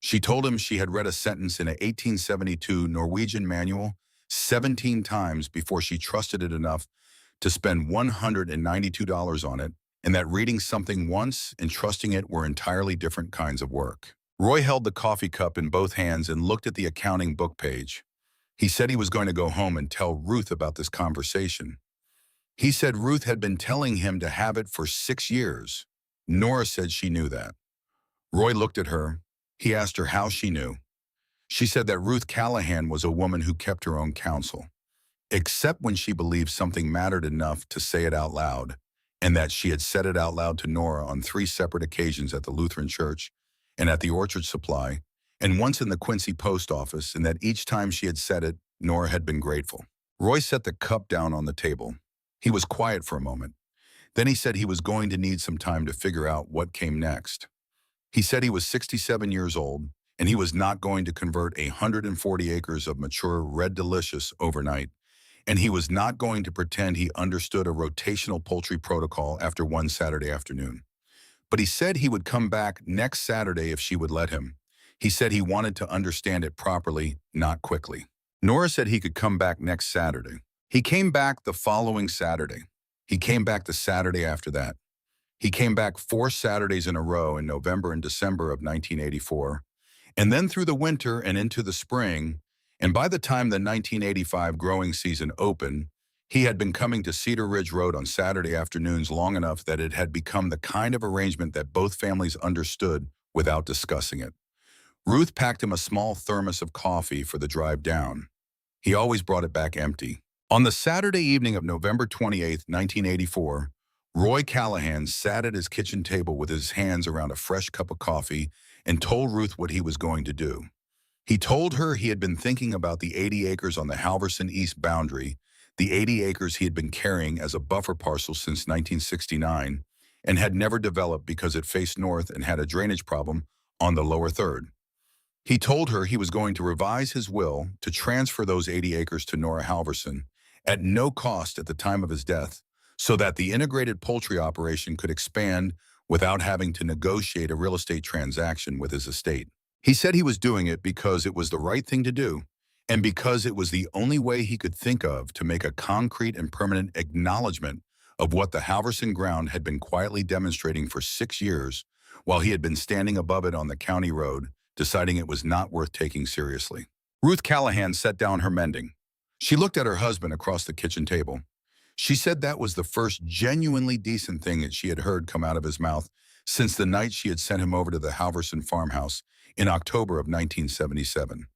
She told him she had read a sentence in an 1872 Norwegian manual 17 times before she trusted it enough to spend $192 on it, and that reading something once and trusting it were entirely different kinds of work. Roy held the coffee cup in both hands and looked at the accounting book page. He said he was going to go home and tell Ruth about this conversation. He said Ruth had been telling him to have it for 6 years. Nora said she knew that. Roy looked at her. He asked her how she knew. She said that Ruth Callahan was a woman who kept her own counsel, except when she believed something mattered enough to say it out loud, and that she had said it out loud to Nora on 3 separate occasions at the Lutheran Church and at the Orchard Supply, and once in the Quincy post office, and that each time she had said it, Nora had been grateful. Roy set the cup down on the table. He was quiet for a moment. Then he said he was going to need some time to figure out what came next. He said he was 67 years old, and he was not going to convert 140 acres of mature Red Delicious overnight, and he was not going to pretend he understood a rotational poultry protocol after one Saturday afternoon. But he said he would come back next Saturday if she would let him. He said he wanted to understand it properly, not quickly. Nora said he could come back next Saturday. He came back the following Saturday. He came back the Saturday after that. He came back 4 Saturdays in a row in November and December of 1984, and then through the winter and into the spring, And by the time the 1985 growing season opened, he had been coming to Cedar Ridge Road on Saturday afternoons long enough that it had become the kind of arrangement that both families understood without discussing it. Ruth packed him a small thermos of coffee for the drive down. He always brought it back empty. On the Saturday evening of November 28, 1984, Roy Callahan sat at his kitchen table with his hands around a fresh cup of coffee and told Ruth what he was going to do. He told her he had been thinking about the 80 acres on the Halverson East boundary, the 80 acres he had been carrying as a buffer parcel since 1969, and had never developed because it faced north and had a drainage problem on the lower third. He told her he was going to revise his will to transfer those 80 acres to Nora Halverson at no cost at the time of his death, so that the integrated poultry operation could expand without having to negotiate a real estate transaction with his estate. He said he was doing it because it was the right thing to do, and because it was the only way he could think of to make a concrete and permanent acknowledgement of what the Halverson ground had been quietly demonstrating for 6 years while he had been standing above it on the county road, deciding it was not worth taking seriously. Ruth Callahan set down her mending. She looked at her husband across the kitchen table. She said that was the first genuinely decent thing that she had heard come out of his mouth since the night she had sent him over to the Halverson farmhouse in October of 1977.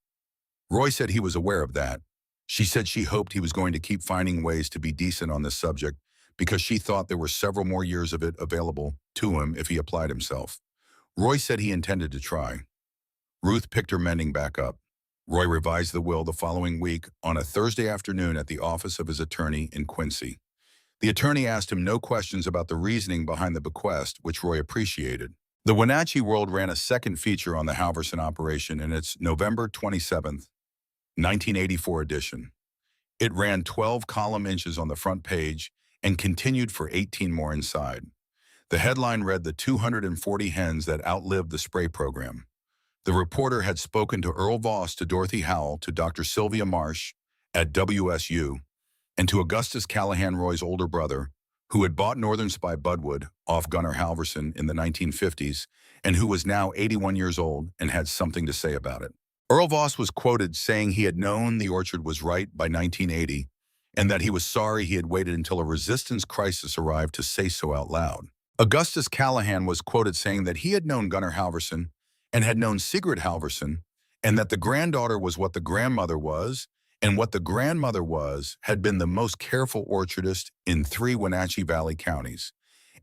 Roy said he was aware of that. She said she hoped he was going to keep finding ways to be decent on this subject because she thought there were several more years of it available to him if he applied himself. Roy said he intended to try. Ruth picked her mending back up. Roy revised the will the following week on a Thursday afternoon at the office of his attorney in Quincy. The attorney asked him no questions about the reasoning behind the bequest, which Roy appreciated. The Wenatchee World ran a second feature on the Halverson operation in its November 27, 1984 edition. It ran 12 column inches on the front page and continued for 18 more inside. The headline read "The 240 Hens That Outlived the Spray Program." The reporter had spoken to Earl Voss, to Dorothy Howell, to Dr. Sylvia Marsh at WSU, and to Augustus Callahan, Roy's older brother, who had bought Northern Spy Budwood off Gunnar Halverson in the 1950s and who was now 81 years old and had something to say about it. Earl Voss was quoted saying he had known the orchard was right by 1980 and that he was sorry he had waited until a resistance crisis arrived to say so out loud. Augustus Callahan was quoted saying that he had known Gunnar Halverson and had known Sigrid Halverson, and that the granddaughter was what the grandmother was, and what the grandmother was had been the most careful orchardist in 3 Wenatchee Valley counties,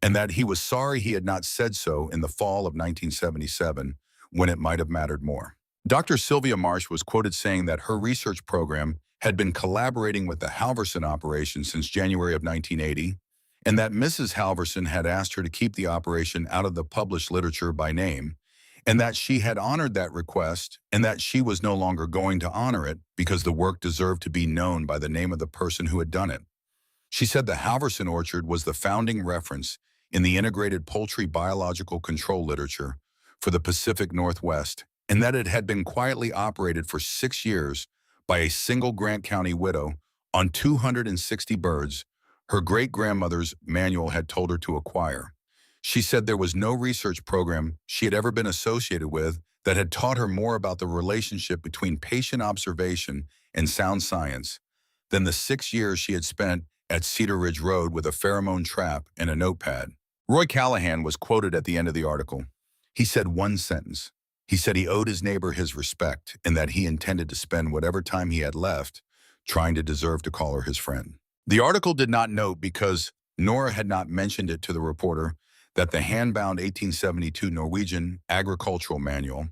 and that he was sorry he had not said so in the fall of 1977 when it might have mattered more. Dr. Sylvia Marsh was quoted saying that her research program had been collaborating with the Halverson operation since January of 1980, and that Mrs. Halverson had asked her to keep the operation out of the published literature by name, and that she had honored that request, and that she was no longer going to honor it because the work deserved to be known by the name of the person who had done it. She said the Halverson orchard was the founding reference in the integrated poultry biological control literature for the Pacific Northwest, and that it had been quietly operated for 6 years by a single Grant County widow on 260 birds her great-grandmother's manual had told her to acquire. She said there was no research program she had ever been associated with that had taught her more about the relationship between patient observation and sound science than the 6 years she had spent at Cedar Ridge Road with a pheromone trap and a notepad. Roy Callahan was quoted at the end of the article. He said one sentence. He said he owed his neighbor his respect and that he intended to spend whatever time he had left trying to deserve to call her his friend. The article did not note, because Nora had not mentioned it to the reporter, that the hand-bound 1872 Norwegian agricultural manual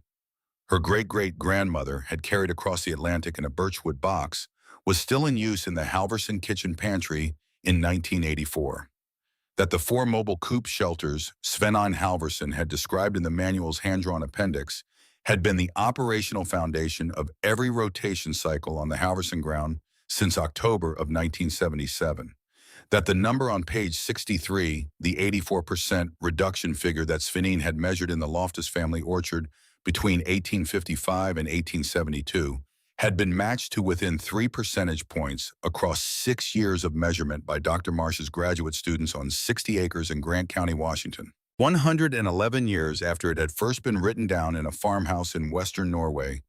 her great-great-grandmother had carried across the Atlantic in a birchwood box was still in use in the Halverson kitchen pantry in 1984. That the 4 mobile coop shelters Sven-Ein Halverson had described in the manual's hand-drawn appendix had been the operational foundation of every rotation cycle on the Halverson ground since October of 1977. That the number on page 63, the 84% reduction figure that Sven-Ein had measured in the Loftus family orchard between 1855 and 1872, had been matched to within 3 percentage points across 6 years of measurement by Dr. Marsh's graduate students on 60 acres in Grant County, Washington. 111 years after it had first been written down in a farmhouse in western Norway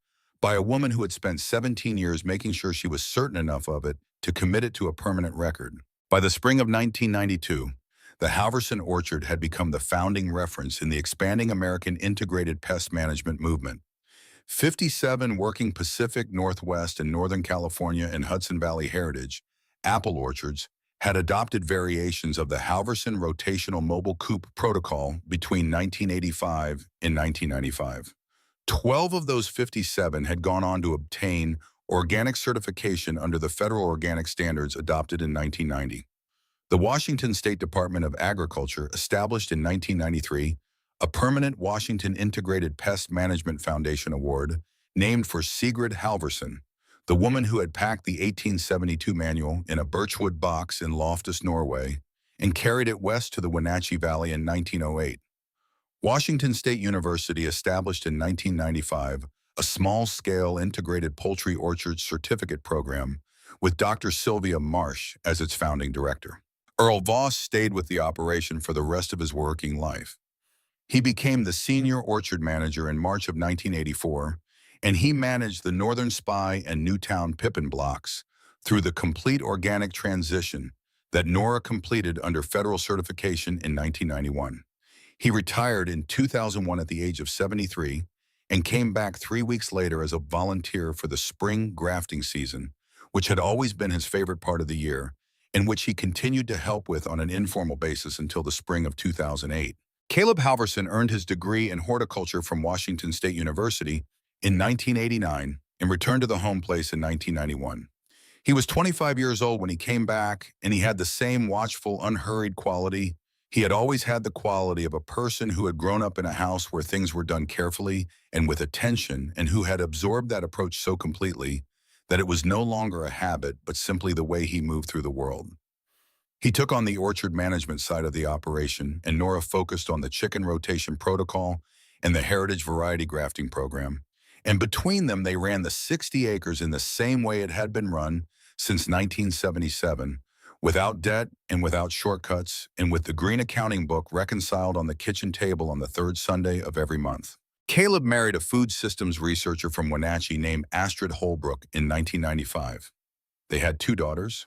by a woman who had spent 17 years making sure she was certain enough of it to commit it to a permanent record. By the spring of 1992, the Halverson Orchard had become the founding reference in the expanding American integrated pest management movement. 57 working Pacific, Northwest, and Northern California and Hudson Valley heritage apple orchards had adopted variations of the Halverson rotational mobile coop protocol between 1985 and 1995. 12 of those 57 had gone on to obtain organic certification under the federal organic standards adopted in 1990. The Washington State Department of Agriculture established in 1993 a permanent Washington Integrated Pest Management Foundation award named for Sigrid Halverson, the woman who had packed the 1872 manual in a birchwood box in Loftus, Norway, and carried it west to the Wenatchee Valley in 1908. Washington State University established in 1995 a small-scale integrated poultry orchard certificate program with Dr. Sylvia Marsh as its founding director. Earl Voss stayed with the operation for the rest of his working life. He became the senior orchard manager in March of 1984, and he managed the Northern Spy and Newtown Pippin blocks through the complete organic transition that Nora completed under federal certification in 1991. He retired in 2001 at the age of 73 and came back 3 weeks later as a volunteer for the spring grafting season, which had always been his favorite part of the year, and which he continued to help with on an informal basis until the spring of 2008. Caleb Halverson earned his degree in horticulture from Washington State University in 1989 and returned to the home place in 1991. He was 25 years old when he came back, and he had the same watchful, unhurried quality. He had always had the quality of a person who had grown up in a house where things were done carefully and with attention, and who had absorbed that approach so completely that it was no longer a habit, but simply the way he moved through the world. He took on the orchard management side of the operation, and Nora focused on the chicken rotation protocol and the heritage variety grafting program. And between them, they ran the 60 acres in the same way it had been run since 1977, without debt and without shortcuts, and with the green accounting book reconciled on the kitchen table on the third Sunday of every month. Caleb married a food systems researcher from Wenatchee named Astrid Holbrook in 1995. They had 2 daughters.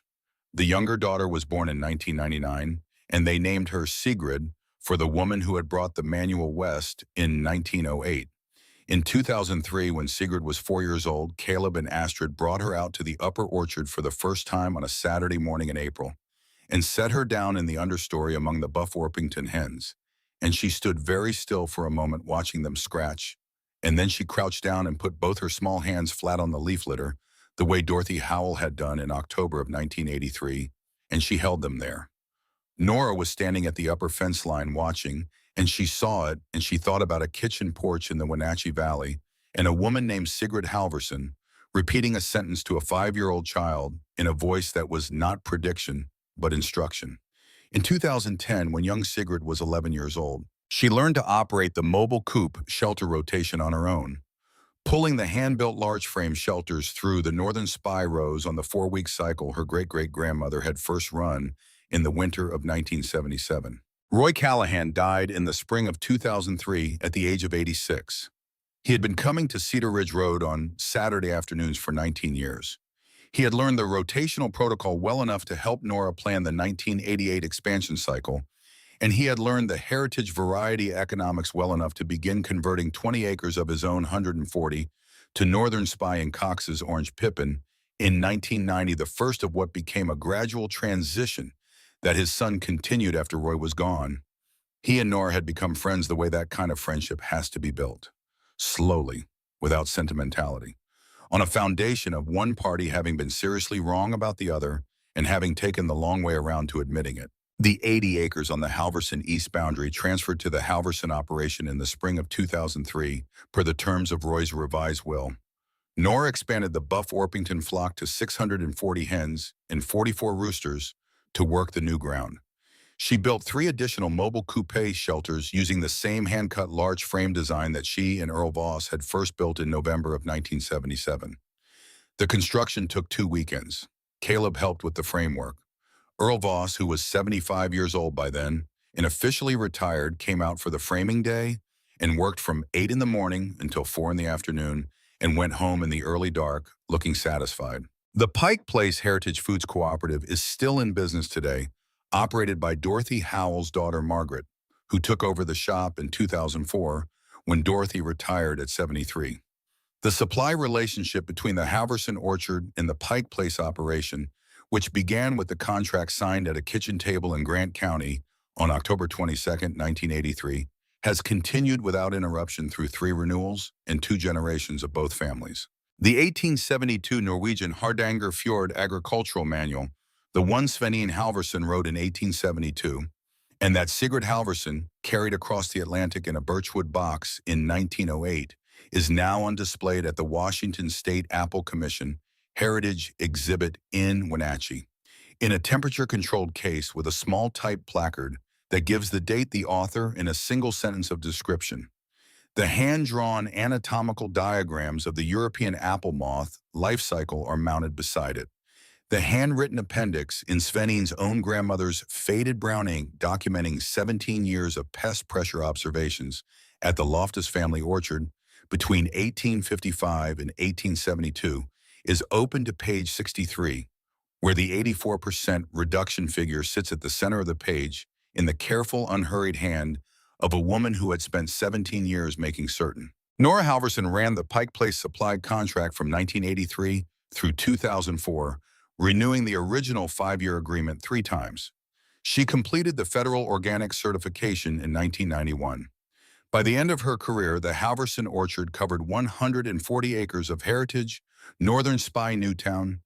The younger daughter was born in 1999, and they named her Sigrid for the woman who had brought the manual west in 1908. In 2003, when Sigrid was 4 years old, Caleb and Astrid brought her out to the upper orchard for the first time on a Saturday morning in April and set her down in the understory among the Buff Orpington hens. And she stood very still for a moment watching them scratch, and then she crouched down and put both her small hands flat on the leaf litter, the way Dorothy Howell had done in October of 1983, and she held them there. Nora was standing at the upper fence line watching, and she saw it, and she thought about a kitchen porch in the Wenatchee Valley and a woman named Sigrid Halverson repeating a sentence to a 5-year-old child in a voice that was not prediction, but instruction. In 2010, when young Sigrid was 11 years old, she learned to operate the mobile coop shelter rotation on her own, pulling the hand-built large-frame shelters through the Northern Spy rows on the 4-week cycle her great-great-grandmother had first run in the winter of 1977. Roy Callahan died in the spring of 2003 at the age of 86. He had been coming to Cedar Ridge Road on Saturday afternoons for 19 years. He had learned the rotational protocol well enough to help Nora plan the 1988 expansion cycle, and he had learned the heritage variety economics well enough to begin converting 20 acres of his own 140 to Northern Spy and Cox's Orange Pippin in 1990, the first of what became a gradual transition that his son continued after Roy was gone. He and Nora had become friends the way that kind of friendship has to be built. Slowly, without sentimentality, on a foundation of one party having been seriously wrong about the other and having taken the long way around to admitting it. The 80 acres on the Halverson east boundary transferred to the Halverson operation in the spring of 2003 per the terms of Roy's revised will. Nora expanded the Buff Orpington flock to 640 hens and 44 roosters to work the new ground. She built 3 additional mobile coupe shelters using the same hand-cut large frame design that she and Earl Voss had first built in November of 1977. The construction took 2 weekends. Caleb helped with the framework. Earl Voss, who was 75 years old by then and officially retired, came out for the framing day and worked from 8 in the morning until 4 in the afternoon and went home in the early dark, looking satisfied. The Pike Place Heritage Foods Cooperative is still in business today, operated by Dorothy Howell's daughter Margaret, who took over the shop in 2004 when Dorothy retired at 73. The supply relationship between the Halverson Orchard and the Pike Place operation, which began with the contract signed at a kitchen table in Grant County on October 22, 1983, has continued without interruption through 3 renewals and 2 generations of both families. The 1872 Norwegian Hardanger Fjord Agricultural Manual, the one Svenine Halverson wrote in 1872, and that Sigurd Halverson carried across the Atlantic in a birchwood box in 1908, is now on display at the Washington State Apple Commission Heritage Exhibit in Wenatchee, in a temperature-controlled case with a small type placard that gives the date, the author, in a single sentence of description. The hand-drawn anatomical diagrams of the European apple moth life cycle are mounted beside it. The handwritten appendix in Svenine's own grandmother's faded brown ink documenting 17 years of pest pressure observations at the Loftus family orchard between 1855 and 1872 is open to page 63, where the 84% reduction figure sits at the center of the page in the careful, unhurried hand of a woman who had spent 17 years making certain. Nora Halverson ran the Pike Place supply contract from 1983 through 2004, renewing the original 5-year agreement 3 times. She completed the federal organic certification in 1991. By the end of her career, the Halverson Orchard covered 140 acres of heritage, Northern Spy Newtown,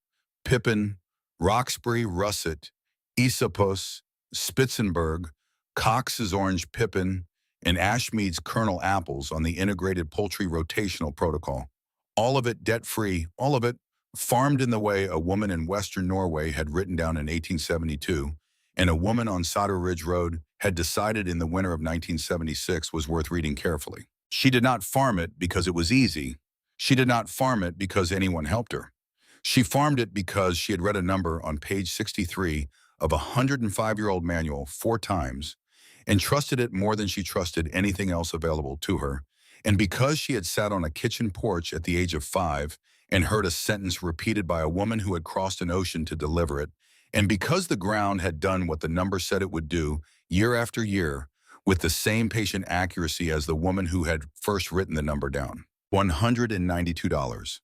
Pippin, Roxbury Russet, Esopus, Spitzenberg, Cox's Orange Pippin, and Ashmead's Kernel apples on the integrated poultry rotational protocol. All of it debt-free, all of it farmed in the way a woman in western Norway had written down in 1872, and a woman on Sauter Ridge Road had decided in the winter of 1976 was worth reading carefully. She did not farm it because it was easy. She did not farm it because anyone helped her. She farmed it because she had read a number on page 63 of a 105-year-old manual 4 times and trusted it more than she trusted anything else available to her, and because she had sat on a kitchen porch at the age of 5 and heard a sentence repeated by a woman who had crossed an ocean to deliver it, and because the ground had done what the number said it would do year after year with the same patient accuracy as the woman who had first written the number down. $192,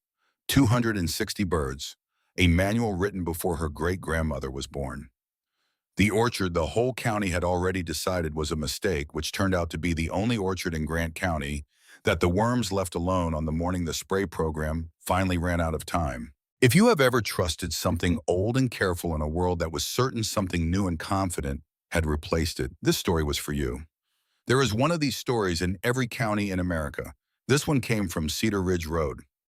260 birds, a manual written before her great-grandmother was born. The orchard the whole county had already decided was a mistake, which turned out to be the only orchard in Grant County that the worms left alone on the morning the spray program finally ran out of time. If you have ever trusted something old and careful in a world that was certain something new and confident had replaced it, this story was for you. There is one of these stories in every county in America. This one came from Cedar Ridge Road.